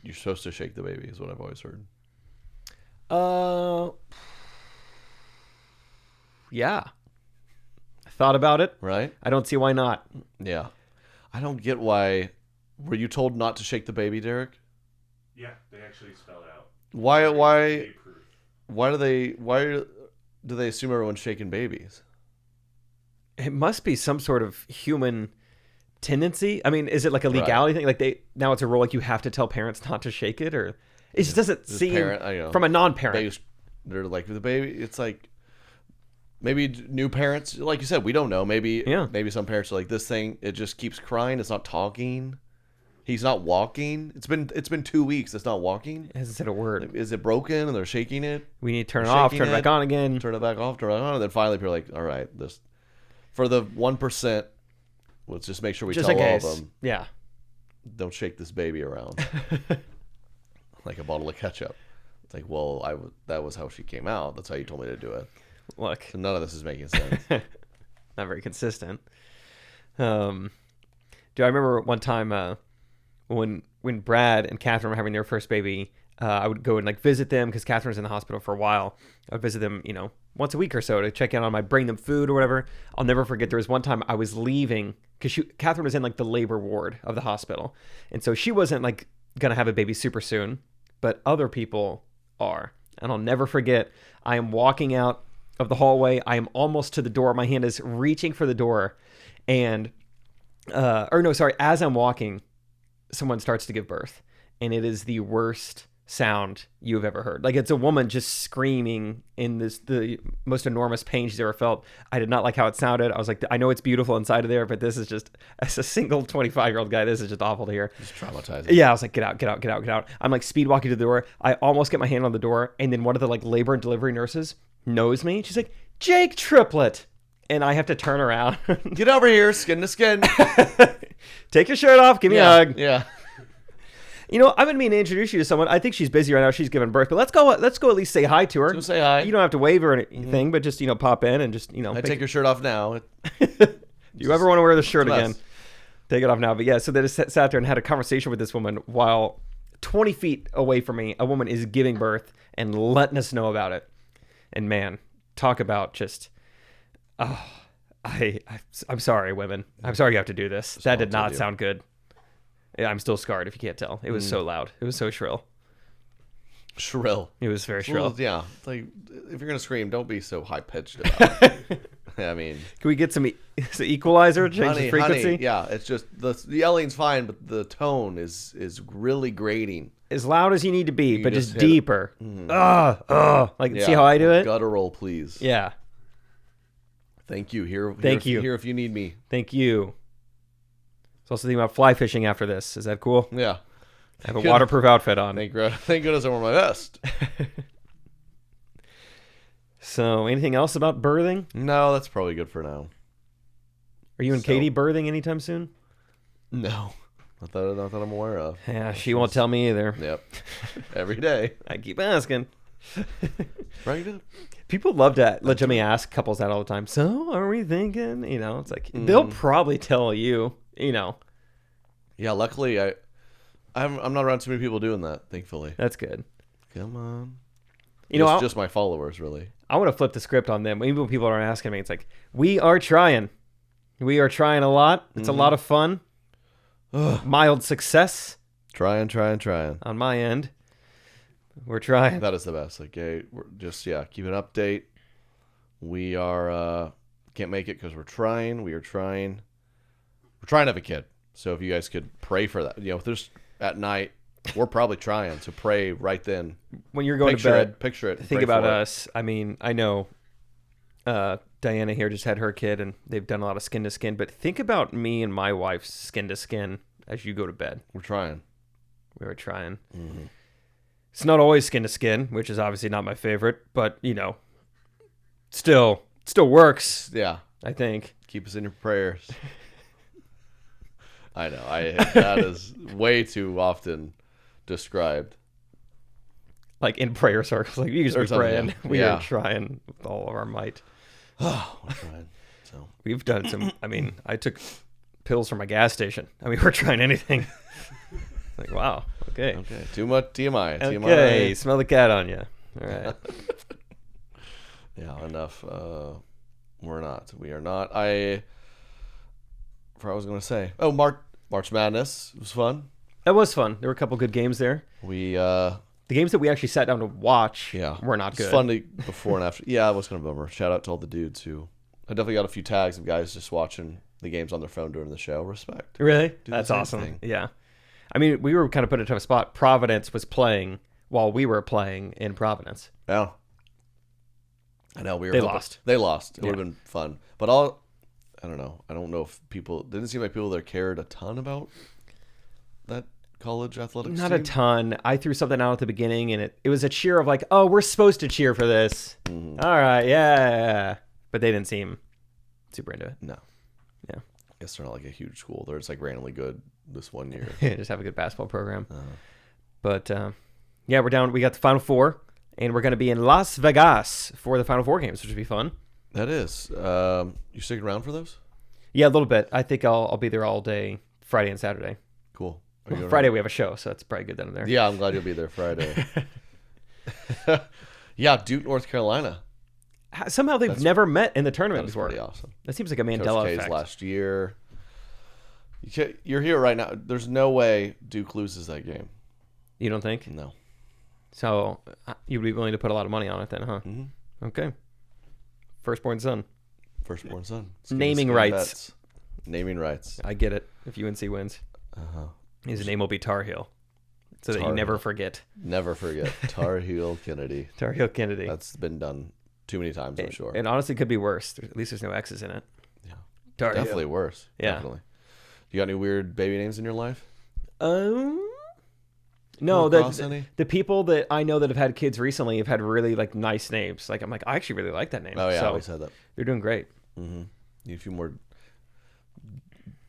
[SPEAKER 3] you're supposed to shake the baby is what I've always heard.
[SPEAKER 2] Yeah. I thought about it.
[SPEAKER 3] Right?
[SPEAKER 2] I don't see why not.
[SPEAKER 3] Yeah. I don't get why. Were you told not to shake the baby, Derek?
[SPEAKER 1] Yeah, they actually spell it out.
[SPEAKER 3] Why
[SPEAKER 1] Proof.
[SPEAKER 3] do they assume everyone's shaking babies?
[SPEAKER 2] It must be some sort of human tendency. I mean, is it like a legality thing? Like now it's a rule, like you have to tell parents not to shake it, or it just doesn't seem
[SPEAKER 3] parent,
[SPEAKER 2] from a non-parent.
[SPEAKER 3] They're like the baby. It's like maybe new parents, like you said, we don't know. Maybe
[SPEAKER 2] Yeah.
[SPEAKER 3] maybe some parents are like, this thing, it just keeps crying. It's not talking. He's not walking. It's been 2 weeks. It's not walking.
[SPEAKER 2] It hasn't said a word.
[SPEAKER 3] Is it broken? And they're shaking it.
[SPEAKER 2] We need to turn it off,
[SPEAKER 3] shaking
[SPEAKER 2] turn it back on again.
[SPEAKER 3] Turn it back off, turn it on. And then finally people are like, all right, this for the 1%, let's just make sure we
[SPEAKER 2] Just
[SPEAKER 3] tell
[SPEAKER 2] in
[SPEAKER 3] all
[SPEAKER 2] case.
[SPEAKER 3] of them,
[SPEAKER 2] Yeah.
[SPEAKER 3] don't shake this baby around like a bottle of ketchup. It's like, well, that was how she came out. That's how you told me to do it.
[SPEAKER 2] Look,
[SPEAKER 3] So none of this is making sense.
[SPEAKER 2] not very consistent. Do I remember one time when Brad and Catherine were having their first baby, I would go and like visit them because Catherine was in the hospital for a while. I'd visit them, once a week or so to check in on them. I'd bring them food or whatever. I'll never forget. There was one time I was leaving because Catherine was in like the labor ward of the hospital, and so she wasn't like gonna have a baby super soon, but other people are. And I'll never forget. I am walking out of the hallway. I am almost to the door. My hand is reaching for the door, and as I'm walking, someone starts to give birth, and it is the worst sound you've ever heard. Like, it's a woman just screaming in the most enormous pain she's ever felt. I did not like how it sounded. I was like, I know it's beautiful inside of there, but this is just, as a single 25-year-old guy, this is just awful to hear.
[SPEAKER 3] It's traumatizing.
[SPEAKER 2] Yeah, I was like, get out, get out, get out, get out. I'm like speed walking to the door. I almost get my hand on the door, and then one of the like labor and delivery nurses knows me. She's like, Jake Triplet. And I have to turn around.
[SPEAKER 3] Get over here, skin to skin.
[SPEAKER 2] Take your shirt off. Give me a hug.
[SPEAKER 3] Yeah.
[SPEAKER 2] I've been meaning to introduce you to someone. I think she's busy right now. She's giving birth, but let's go at least say hi to her.
[SPEAKER 3] Go say hi.
[SPEAKER 2] You don't have to wave or anything, but just, pop in and just,
[SPEAKER 3] Take your shirt off now.
[SPEAKER 2] you ever want to wear the shirt
[SPEAKER 3] It's a
[SPEAKER 2] again,
[SPEAKER 3] mess.
[SPEAKER 2] take it off now. But yeah, so they just sat there and had a conversation with this woman while 20 feet away from me, a woman is giving birth and letting us know about it. And man, talk about just, I'm sorry, women. I'm sorry you have to do this. That did not sound good. Yeah, I'm still scarred if you can't tell. It was so loud. It was so shrill.
[SPEAKER 3] Shrill.
[SPEAKER 2] It was very shrill.
[SPEAKER 3] Well, yeah. Like, if you're going to scream, don't be so high pitched about it. I mean,
[SPEAKER 2] Can we get some equalizer? Change the frequency?
[SPEAKER 3] honey, yeah. It's just the yelling's fine, but the tone is really grating.
[SPEAKER 2] As loud as you need to be, but just
[SPEAKER 3] just hit it.
[SPEAKER 2] deeper. Like, see how I do it?
[SPEAKER 3] Guttural, please.
[SPEAKER 2] Yeah.
[SPEAKER 3] Thank you. Here if you need me.
[SPEAKER 2] Thank you. I was also thinking about fly fishing after this. Is that cool?
[SPEAKER 3] Yeah.
[SPEAKER 2] I have a waterproof outfit on.
[SPEAKER 3] Thank goodness I wore my vest.
[SPEAKER 2] So, anything else about birthing?
[SPEAKER 3] No, that's probably good for now.
[SPEAKER 2] Are you and Katie birthing anytime soon?
[SPEAKER 3] No. Not that I'm aware of.
[SPEAKER 2] Yeah, she won't tell me either.
[SPEAKER 3] Yep. Every day.
[SPEAKER 2] I keep asking.
[SPEAKER 3] Right?
[SPEAKER 2] People love to legitimately ask couples that all the time. So, are we thinking? It's like, they'll probably tell you,
[SPEAKER 3] Yeah, luckily I'm not around too many people doing that, thankfully.
[SPEAKER 2] That's good.
[SPEAKER 3] Come on.
[SPEAKER 2] I'll-
[SPEAKER 3] Just my followers, really.
[SPEAKER 2] I want to flip the script on them. Even when people are asking me, it's like, we are trying. We are trying a lot. It's a lot of fun. Mild success
[SPEAKER 3] Trying.
[SPEAKER 2] on my end. We're trying.
[SPEAKER 3] That is the best. Like, we're just, keep an update. We are, can't make it because we're trying. We are trying. We're trying to have a kid. So if you guys could pray for that. If there's at night, we're probably trying. So pray right then.
[SPEAKER 2] When you're going to bed,
[SPEAKER 3] Picture it.
[SPEAKER 2] think
[SPEAKER 3] pray
[SPEAKER 2] about
[SPEAKER 3] for it.
[SPEAKER 2] us. I mean, I know Diana here just had her kid, and they've done a lot of skin to skin. But think about me and my wife's skin to skin as you go to bed.
[SPEAKER 3] We're trying.
[SPEAKER 2] We were trying.
[SPEAKER 3] Mm-hmm.
[SPEAKER 2] It's not always skin to skin, which is obviously not my favorite, but still works.
[SPEAKER 3] Yeah.
[SPEAKER 2] I think.
[SPEAKER 3] Keep us in your prayers. I know. That is way too often described.
[SPEAKER 2] Like in prayer circles, like you just
[SPEAKER 3] Or
[SPEAKER 2] be
[SPEAKER 3] something,
[SPEAKER 2] praying.
[SPEAKER 3] yeah.
[SPEAKER 2] We
[SPEAKER 3] Yeah.
[SPEAKER 2] are trying with all of our might.
[SPEAKER 3] We're trying. So
[SPEAKER 2] We've done some. I mean, I took pills from my gas station. I mean, we're trying anything. Like, wow. Okay.
[SPEAKER 3] okay. Too much TMI.
[SPEAKER 2] Okay. Smell the cat on you. All right.
[SPEAKER 3] Yeah. Enough. We're not. We are not. I was going to say. Oh, March Madness was fun.
[SPEAKER 2] That was fun. There were a couple good games there.
[SPEAKER 3] We
[SPEAKER 2] The games that we actually sat down to watch
[SPEAKER 3] yeah
[SPEAKER 2] were not
[SPEAKER 3] It's
[SPEAKER 2] good.
[SPEAKER 3] fun to before and after. Yeah, it was kind of a bummer. Shout out to all the dudes who. I definitely got a few tags of guys just watching the games on their phone during the show. Respect.
[SPEAKER 2] Really?
[SPEAKER 3] the
[SPEAKER 2] That's
[SPEAKER 3] same
[SPEAKER 2] awesome.
[SPEAKER 3] thing.
[SPEAKER 2] Yeah. I mean, we were kind of put in a tough spot. Providence was playing while we were playing in Providence.
[SPEAKER 3] Yeah. I know we were.
[SPEAKER 2] They
[SPEAKER 3] hoping-
[SPEAKER 2] lost.
[SPEAKER 3] They lost. It
[SPEAKER 2] Yeah.
[SPEAKER 3] would have been fun, but I don't know. I don't know if people didn't seem like people there cared a ton about that college athletics.
[SPEAKER 2] Not
[SPEAKER 3] team.
[SPEAKER 2] a ton. I threw something out at the beginning, and it was a cheer of like, oh, we're supposed to cheer for this.
[SPEAKER 3] Mm-hmm.
[SPEAKER 2] All right, yeah. But they didn't seem super into it.
[SPEAKER 3] No.
[SPEAKER 2] Yeah.
[SPEAKER 3] I guess they're not like a huge school. They're just like randomly good this one year.
[SPEAKER 2] Just have a good basketball program. But yeah, we're down. We got the Final Four, and we're going to be in Las Vegas for the Final Four games, which would be fun.
[SPEAKER 3] That is. You sticking around for those?
[SPEAKER 2] Yeah, a little bit. I think I'll be there all day, Friday and Saturday.
[SPEAKER 3] Cool. Are you
[SPEAKER 2] Well,
[SPEAKER 3] all
[SPEAKER 2] Friday
[SPEAKER 3] right?
[SPEAKER 2] we have a show, so it's probably good that I'm there.
[SPEAKER 3] Yeah, I'm glad you'll be there Friday. Yeah, Duke, North Carolina.
[SPEAKER 2] Somehow they've never met in the tournament
[SPEAKER 3] That was
[SPEAKER 2] before.
[SPEAKER 3] pretty awesome.
[SPEAKER 2] That seems like a
[SPEAKER 3] Coach
[SPEAKER 2] Mandela
[SPEAKER 3] K's
[SPEAKER 2] effect.
[SPEAKER 3] last year. You're here right now. There's no way Duke loses that game.
[SPEAKER 2] You don't think?
[SPEAKER 3] No.
[SPEAKER 2] So you'd be willing to put a lot of money on it then, huh?
[SPEAKER 3] Mm-hmm.
[SPEAKER 2] Okay. Firstborn son.
[SPEAKER 3] Firstborn son.
[SPEAKER 2] Naming rights.
[SPEAKER 3] Bets. Naming rights.
[SPEAKER 2] I get it. If UNC wins, his name will be Tar Heel, so that you
[SPEAKER 3] Tar
[SPEAKER 2] never
[SPEAKER 3] Heel.
[SPEAKER 2] forget.
[SPEAKER 3] Never forget Tar Heel Kennedy.
[SPEAKER 2] Tar Heel Kennedy.
[SPEAKER 3] That's been done too many times, I'm sure.
[SPEAKER 2] And honestly, could be worse. At least there's no X's in it.
[SPEAKER 3] Yeah.
[SPEAKER 2] Tar Heel.
[SPEAKER 3] Definitely worse.
[SPEAKER 2] Yeah.
[SPEAKER 3] Definitely. You got any weird baby names in your life?
[SPEAKER 2] No,
[SPEAKER 3] Come across any?
[SPEAKER 2] the people that I know that have had kids recently have had really like nice names. Like I'm like, I actually really like that name.
[SPEAKER 3] Oh, yeah. I
[SPEAKER 2] So
[SPEAKER 3] always had that.
[SPEAKER 2] they're doing great.
[SPEAKER 3] Need a few more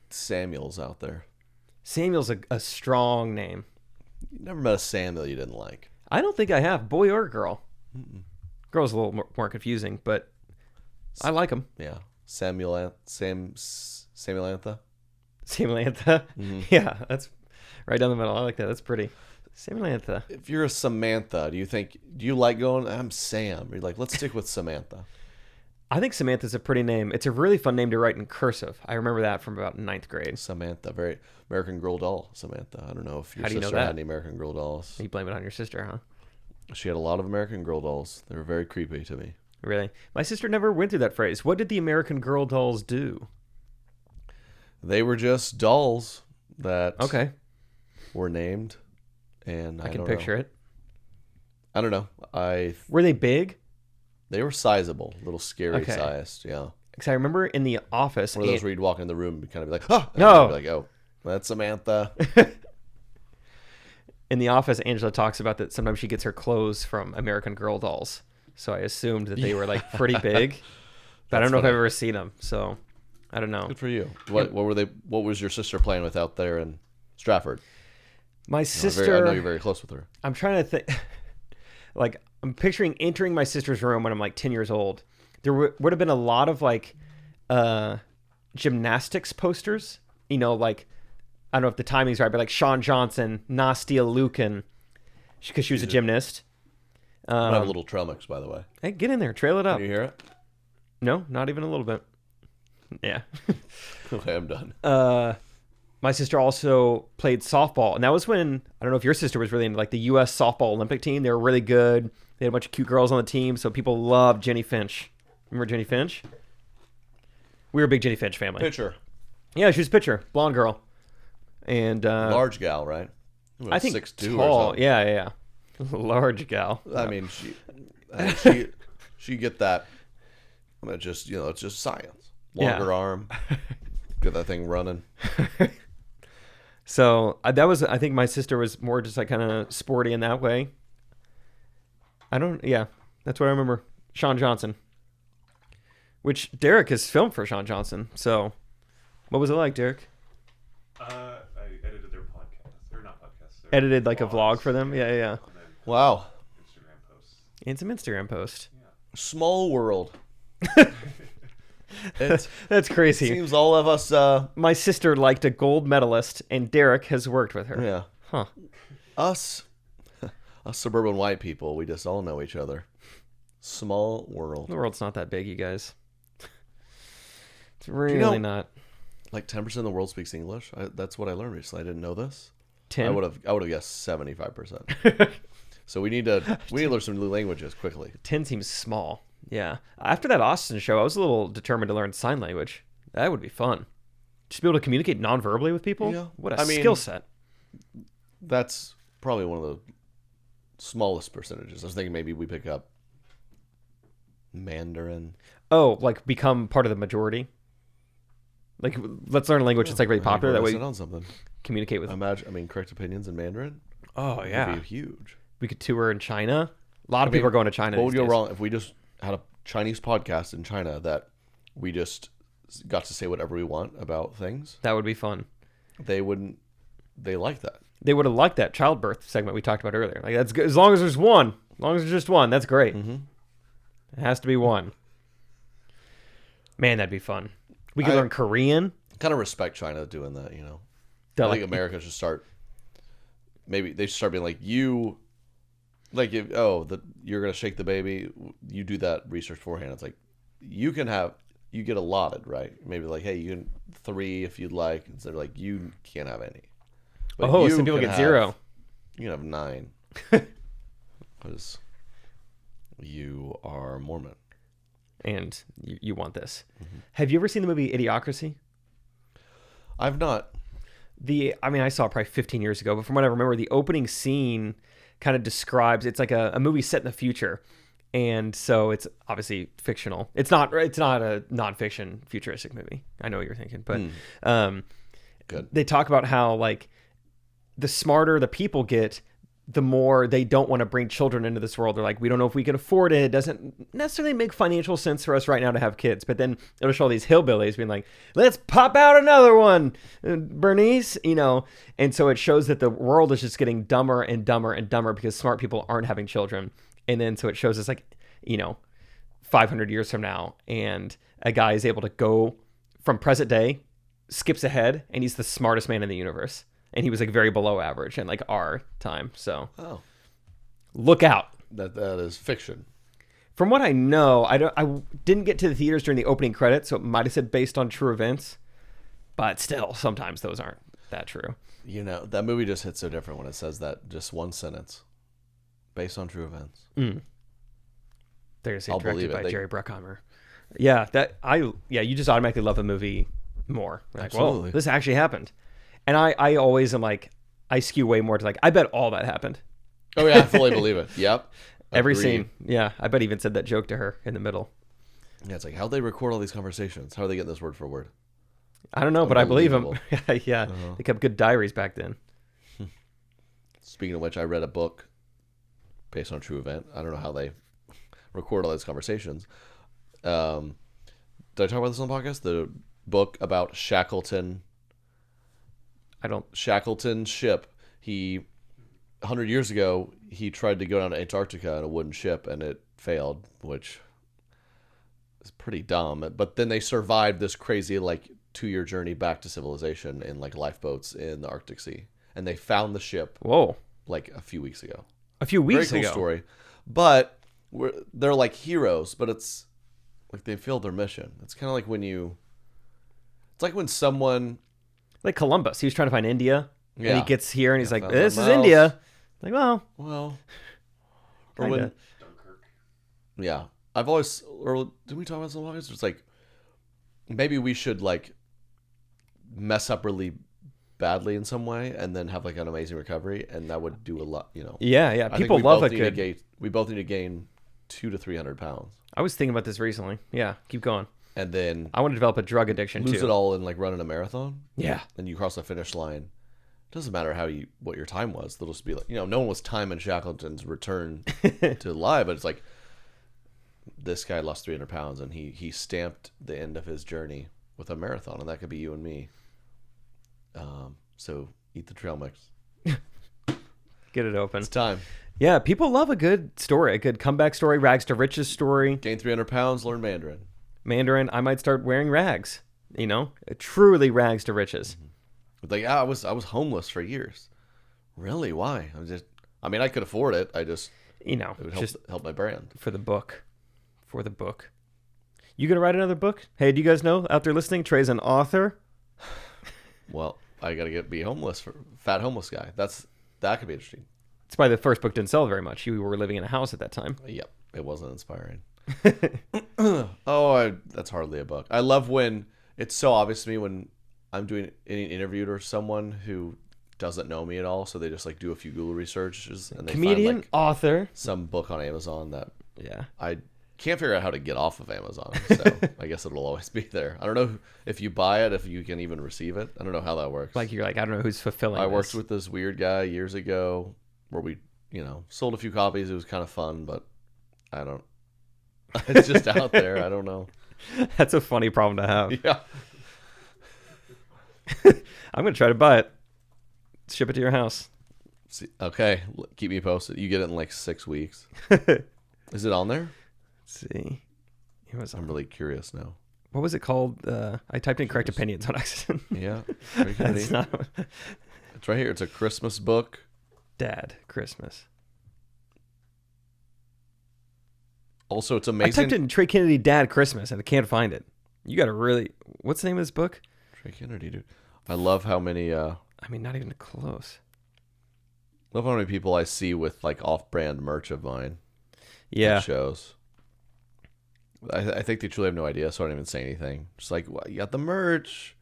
[SPEAKER 3] Samuels out there.
[SPEAKER 2] Samuel's a strong name.
[SPEAKER 3] You never met a Samuel you didn't like.
[SPEAKER 2] I don't think I have, boy or girl. Girl's a little more confusing, but I like them.
[SPEAKER 3] Yeah. Samulantha.
[SPEAKER 2] Samantha.
[SPEAKER 3] Mm-hmm.
[SPEAKER 2] Yeah, that's right down the middle. I like that. That's pretty. Samantha.
[SPEAKER 3] If you're a Samantha, do you like going, I'm Sam? Or you're like, let's stick with Samantha.
[SPEAKER 2] I think Samantha's a pretty name. It's a really fun name to write in cursive. I remember that from about 9th grade.
[SPEAKER 3] Samantha, very American Girl doll, Samantha. I don't know if your
[SPEAKER 2] How do you know
[SPEAKER 3] sister
[SPEAKER 2] that?
[SPEAKER 3] had any American Girl dolls.
[SPEAKER 2] You blame it on your sister, huh?
[SPEAKER 3] She had a lot of American Girl dolls. They were very creepy to me.
[SPEAKER 2] Really? My sister never went through that phrase. What did the American Girl dolls do?
[SPEAKER 3] They were just dolls that
[SPEAKER 2] Okay.
[SPEAKER 3] were named, and
[SPEAKER 2] I can picture it.
[SPEAKER 3] I don't know.
[SPEAKER 2] Were they big?
[SPEAKER 3] They were sizable, little scary
[SPEAKER 2] Okay.
[SPEAKER 3] sized. Yeah,
[SPEAKER 2] Because I remember in the office.
[SPEAKER 3] one of those where you'd walk in the room and kind of be like, "Oh,
[SPEAKER 2] No.
[SPEAKER 3] like, oh, that's Samantha."
[SPEAKER 2] In the office, Angela talks about that sometimes she gets her clothes from American Girl dolls. So I assumed that they were like pretty big, but I don't know if I've ever seen them. So I don't know.
[SPEAKER 3] Good for you. What were they? What was your sister playing with out there in Stratford?
[SPEAKER 2] My
[SPEAKER 3] I
[SPEAKER 2] sister.
[SPEAKER 3] know you're very close with her.
[SPEAKER 2] I'm trying to think. Like, I'm picturing entering my sister's room when I'm like 10 years old. There would have been a lot of like gymnastics posters. You know, like, I don't know if the timing's right, but like Shawn Johnson, Nastia Lukin, because she was a gymnast.
[SPEAKER 3] I have a little trail mix, by the way.
[SPEAKER 2] Hey, get in there, trail it up.
[SPEAKER 3] Can you hear it?
[SPEAKER 2] No, not even a little bit. Yeah.
[SPEAKER 3] Okay, I'm done.
[SPEAKER 2] My sister also played softball, and that was when, I don't know if your sister was really into like the U.S. softball Olympic team. They were really good. They had a bunch of cute girls on the team, so people loved Jenny Finch. Remember Jenny Finch? We were a big Jenny Finch family.
[SPEAKER 3] Pitcher,
[SPEAKER 2] Yeah, she was a pitcher, blonde girl, and
[SPEAKER 3] large gal, right?
[SPEAKER 2] I think
[SPEAKER 3] 6'2" or
[SPEAKER 2] tall.
[SPEAKER 3] something.
[SPEAKER 2] Yeah. Large gal.
[SPEAKER 3] I mean, she get that. I mean, just it's just science. Longer arm, get that thing running.
[SPEAKER 2] So that was, I think my sister was more just like kind of sporty in that way. Yeah, that's what I remember. Shawn Johnson, which Derek has filmed for Shawn Johnson. So what was it like, Derek?
[SPEAKER 1] I edited their podcast. They're not podcasts. They're
[SPEAKER 2] Edited like a vlog
[SPEAKER 1] vlogs.
[SPEAKER 2] for them? Yeah.
[SPEAKER 1] And then
[SPEAKER 3] Wow,
[SPEAKER 1] Instagram posts.
[SPEAKER 2] And some Instagram post.
[SPEAKER 3] small world. It
[SPEAKER 2] That's crazy.
[SPEAKER 3] seems all of us.
[SPEAKER 2] My sister liked a gold medalist, and Derek has worked with her.
[SPEAKER 3] Yeah,
[SPEAKER 2] Huh.
[SPEAKER 3] us suburban white people. We just all know each other. Small world.
[SPEAKER 2] The world's not that big, you guys. It's really not.
[SPEAKER 3] Like 10% of the world speaks English. That's what I learned recently. I didn't know this.
[SPEAKER 2] 10?
[SPEAKER 3] I would have guessed 75%. So we need to learn some new languages quickly.
[SPEAKER 2] 10 seems small. Yeah. After that Austin show, I was a little determined to learn sign language. That would be fun. Just be able to communicate non-verbally with people.
[SPEAKER 3] Yeah.
[SPEAKER 2] What a
[SPEAKER 3] I mean,
[SPEAKER 2] skill set.
[SPEAKER 3] That's probably one of the smallest percentages. I was thinking maybe we pick up Mandarin.
[SPEAKER 2] Oh, like become part of the majority. Like, let's learn a language that's like really popular. That way,
[SPEAKER 3] on something.
[SPEAKER 2] Communicate with.
[SPEAKER 3] Correct opinions in Mandarin.
[SPEAKER 2] Oh yeah,
[SPEAKER 3] Would be huge.
[SPEAKER 2] We could tour in China. A lot of people are going to China.
[SPEAKER 3] What would
[SPEAKER 2] these
[SPEAKER 3] go
[SPEAKER 2] days.
[SPEAKER 3] wrong if we just had a Chinese podcast in China that we just got to say whatever we want about things?
[SPEAKER 2] That would be fun.
[SPEAKER 3] They wouldn't. They like that.
[SPEAKER 2] They would have liked that childbirth segment we talked about earlier. Like, that's good. As long as there's one. As long as there's just one, that's great.
[SPEAKER 3] Mm-hmm.
[SPEAKER 2] It has to be one. Man, that'd be fun. We could learn Korean.
[SPEAKER 3] Kind of respect China doing that, you know. I think America should start. Maybe they should start being like, you, like, if, you're gonna shake the baby. You do that research beforehand. It's like you get allotted, right? Maybe like, hey, you can 3 if you'd like. Instead of like, you can't have any. But
[SPEAKER 2] some people get 0.
[SPEAKER 3] You can have 9 because you are Mormon.
[SPEAKER 2] And you want this. Mm-hmm. Have you ever seen the movie Idiocracy?
[SPEAKER 3] I've not.
[SPEAKER 2] I saw it probably 15 years ago, but from what I remember, the opening scene kind of describes, it's like a movie set in the future. And so it's obviously fictional. It's not a nonfiction futuristic movie. I know what you're thinking, but
[SPEAKER 3] Good.
[SPEAKER 2] They talk about how, like, the smarter the people get, the more they don't want to bring children into this world. They're like, we don't know if we can afford it. It doesn't necessarily make financial sense for us right now to have kids. But then it'll show all these hillbillies being like, let's pop out another one, Bernice, you know. And so it shows that the world is just getting dumber and dumber and dumber because smart people aren't having children. And then so it shows us, like, 500 years from now, and a guy is able to go from present day, skips ahead, and he's the smartest man in the universe. And he was like very below average in like our time. So look out.
[SPEAKER 3] That is fiction.
[SPEAKER 2] From what I know, I didn't get to the theaters during the opening credits, so it might have said based on true events. But still, sometimes those aren't that true.
[SPEAKER 3] You know, that movie just hits so different when it says that just one sentence. Based on true events.
[SPEAKER 2] They're directed by Jerry Bruckheimer. Yeah, you just automatically love a movie more. Like,
[SPEAKER 3] absolutely.
[SPEAKER 2] Whoa, this actually happened. And I always am like, I skew way more to like, I bet all that happened.
[SPEAKER 3] Oh yeah, I fully believe it. Yep.
[SPEAKER 2] Every scene. Yeah, I bet he even said that joke to her in the middle.
[SPEAKER 3] Yeah, it's like, how'd they record all these conversations? How are they getting this word for word?
[SPEAKER 2] I don't know, but I believe him. Yeah, They kept good diaries back then.
[SPEAKER 3] Speaking of which, I read a book based on a true event. I don't know how they record all these conversations. Did I talk about this on the podcast? The book about Shackleton's ship. 100 years ago, he tried to go down to Antarctica in a wooden ship, and it failed, which is pretty dumb. But then they survived this crazy, like, 2-year journey back to civilization in, like, lifeboats in the Arctic Sea. And they found the ship.
[SPEAKER 2] Whoa.
[SPEAKER 3] Like, a few weeks ago.
[SPEAKER 2] A few weeks
[SPEAKER 3] Very cool
[SPEAKER 2] ago.
[SPEAKER 3] Story. But they're like heroes, but it's like they failed their mission. It's kind of like it's like when someone,
[SPEAKER 2] like Columbus, he was trying to find India, and he gets here and he's like, "This is
[SPEAKER 3] else.
[SPEAKER 2] India." Like, well,
[SPEAKER 3] or
[SPEAKER 2] kinda.
[SPEAKER 3] when, yeah, I've always, or did we talk about something like this? It's like maybe we should like mess up really badly in some way and then have like an amazing recovery, and that would do a lot, you know.
[SPEAKER 2] Yeah.
[SPEAKER 3] I
[SPEAKER 2] People
[SPEAKER 3] think
[SPEAKER 2] love a good.
[SPEAKER 3] We both need to gain 200 to 300 pounds.
[SPEAKER 2] I was thinking about this recently. Yeah, keep going.
[SPEAKER 3] And then
[SPEAKER 2] I want to develop a drug addiction
[SPEAKER 3] lose
[SPEAKER 2] too.
[SPEAKER 3] it all in like running a marathon.
[SPEAKER 2] Yeah.
[SPEAKER 3] Then you cross the finish line. It doesn't matter what your time was. They'll just be like, no one was timing Shackleton's return to live, but it's like this guy lost 300 pounds and he stamped the end of his journey with a marathon, and that could be you and me. So eat the trail mix.
[SPEAKER 2] Get it open.
[SPEAKER 3] It's time.
[SPEAKER 2] Yeah, people love a good story, a good comeback story, rags to riches story.
[SPEAKER 3] Gain 300 pounds, learn Mandarin.
[SPEAKER 2] Mandarin, I might start wearing rags. Truly rags to riches.
[SPEAKER 3] Like I was homeless for years. Really? Why? I could afford it. I just it would help my brand.
[SPEAKER 2] For the book. You gonna write another book? Hey, do you guys know out there listening? Trey's an author.
[SPEAKER 3] Well, I gotta be homeless for fat homeless guy. That could be interesting.
[SPEAKER 2] It's probably the first book didn't sell very much. You were living in a house at that time.
[SPEAKER 3] Yep, it wasn't inspiring. That's hardly a book. I love when it's so obvious to me when I'm doing any interview or someone who doesn't know me at all, so they just like do a few Google researches and they
[SPEAKER 2] Comedian,
[SPEAKER 3] find like
[SPEAKER 2] author,
[SPEAKER 3] some book on Amazon that Can't figure out how to get off of Amazon, so I guess it'll always be there. I don't know if you buy it, if you can even receive it. I don't know how that works.
[SPEAKER 2] Like, you're like, I don't know who's fulfilling
[SPEAKER 3] I
[SPEAKER 2] this.
[SPEAKER 3] worked with this weird guy years ago where we, sold a few copies. It was kind of fun, but I don't. It's just out there. I don't know.
[SPEAKER 2] That's a funny problem to have.
[SPEAKER 3] Yeah.
[SPEAKER 2] I'm going to try to buy it. Ship it to your house.
[SPEAKER 3] See, okay, keep me posted. You get it in like 6 weeks. Is it on there?
[SPEAKER 2] Let's see.
[SPEAKER 3] I'm really curious now.
[SPEAKER 2] What was it called? I typed in correct opinions on accident.
[SPEAKER 3] Yeah.
[SPEAKER 2] It's not
[SPEAKER 3] It's right here. It's a Christmas book.
[SPEAKER 2] Dad Christmas.
[SPEAKER 3] Also, it's
[SPEAKER 2] I
[SPEAKER 3] amazing.
[SPEAKER 2] typed in Trey Kennedy Dad Christmas and I can't find it. You got to really... What's the name of this book?
[SPEAKER 3] Trey Kennedy, dude. I love how many...
[SPEAKER 2] I mean, not even close.
[SPEAKER 3] love how many people I see with like off-brand merch of mine.
[SPEAKER 2] Yeah.
[SPEAKER 3] At shows. I think they truly have no idea, so I don't even say anything. Just like, well, you got the merch.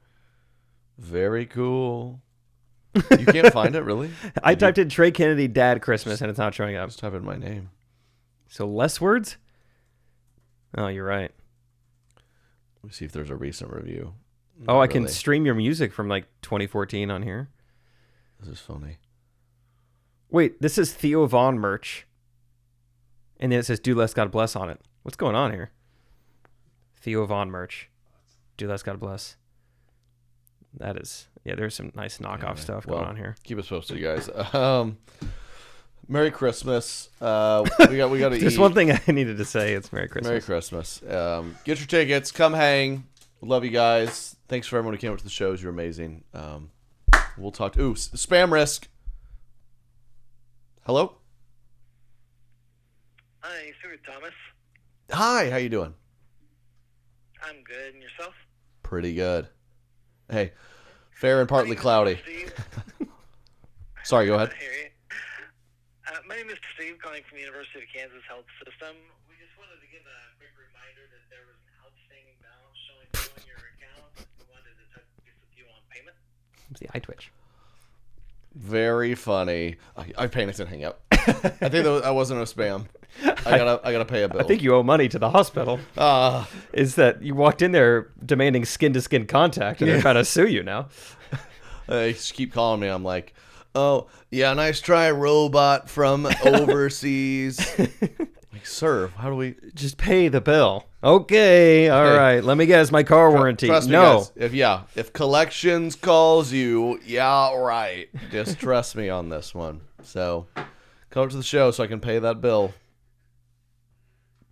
[SPEAKER 3] Very cool. You can't find it, really?
[SPEAKER 2] I typed in Trey Kennedy Dad Christmas and it's not showing up.
[SPEAKER 3] Just type in my name.
[SPEAKER 2] So less words? Oh, you're right.
[SPEAKER 3] Let me see if there's a recent review.
[SPEAKER 2] Oh, I can stream your music from like 2014 on here.
[SPEAKER 3] This is funny.
[SPEAKER 2] Wait, this is Theo Vaughn merch. And then it says Do Less God Bless on it. What's going on here? Theo Vaughn merch. Do Less God Bless. That is, yeah, there's some nice knockoff stuff going on here.
[SPEAKER 3] Keep us posted, you guys. Merry Christmas. We got to eat.
[SPEAKER 2] There's one thing I needed to say. It's Merry Christmas.
[SPEAKER 3] Merry Christmas. Get your tickets. Come hang. Love you guys. Thanks for everyone who came up to the shows. You're amazing. We'll talk. Spam risk. Hello?
[SPEAKER 5] Hi, Stuart Thomas.
[SPEAKER 3] Hi, how you doing?
[SPEAKER 5] I'm good, and yourself?
[SPEAKER 3] Pretty good. Hey, fair and partly cloudy. Sorry, go ahead.
[SPEAKER 5] I hear you. My name is Steve, calling from the University of Kansas Health System. We just wanted to give a quick reminder that there was an outstanding balance showing on your account. We wanted to touch base with you on payment.
[SPEAKER 2] It's the eye twitch.
[SPEAKER 3] Very funny. I'm paying it to hang up. I think that wasn't a spam. I gotta pay a bill.
[SPEAKER 2] I think you owe money to the hospital. Is that you walked in there demanding skin-to-skin contact and they're trying to sue you now.
[SPEAKER 3] They just keep calling me. I'm like, oh, yeah, nice try, robot from overseas. Like, sir, how do we...
[SPEAKER 2] Just pay the bill. Okay, all right. Let me guess, my car warranty.
[SPEAKER 3] Trust me,
[SPEAKER 2] no.
[SPEAKER 3] guys. If collections calls you, yeah, right. Just trust me on this one. So, come up to the show so I can pay that bill.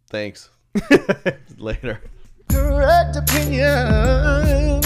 [SPEAKER 3] Thanks. Later.
[SPEAKER 4] Correct opinion.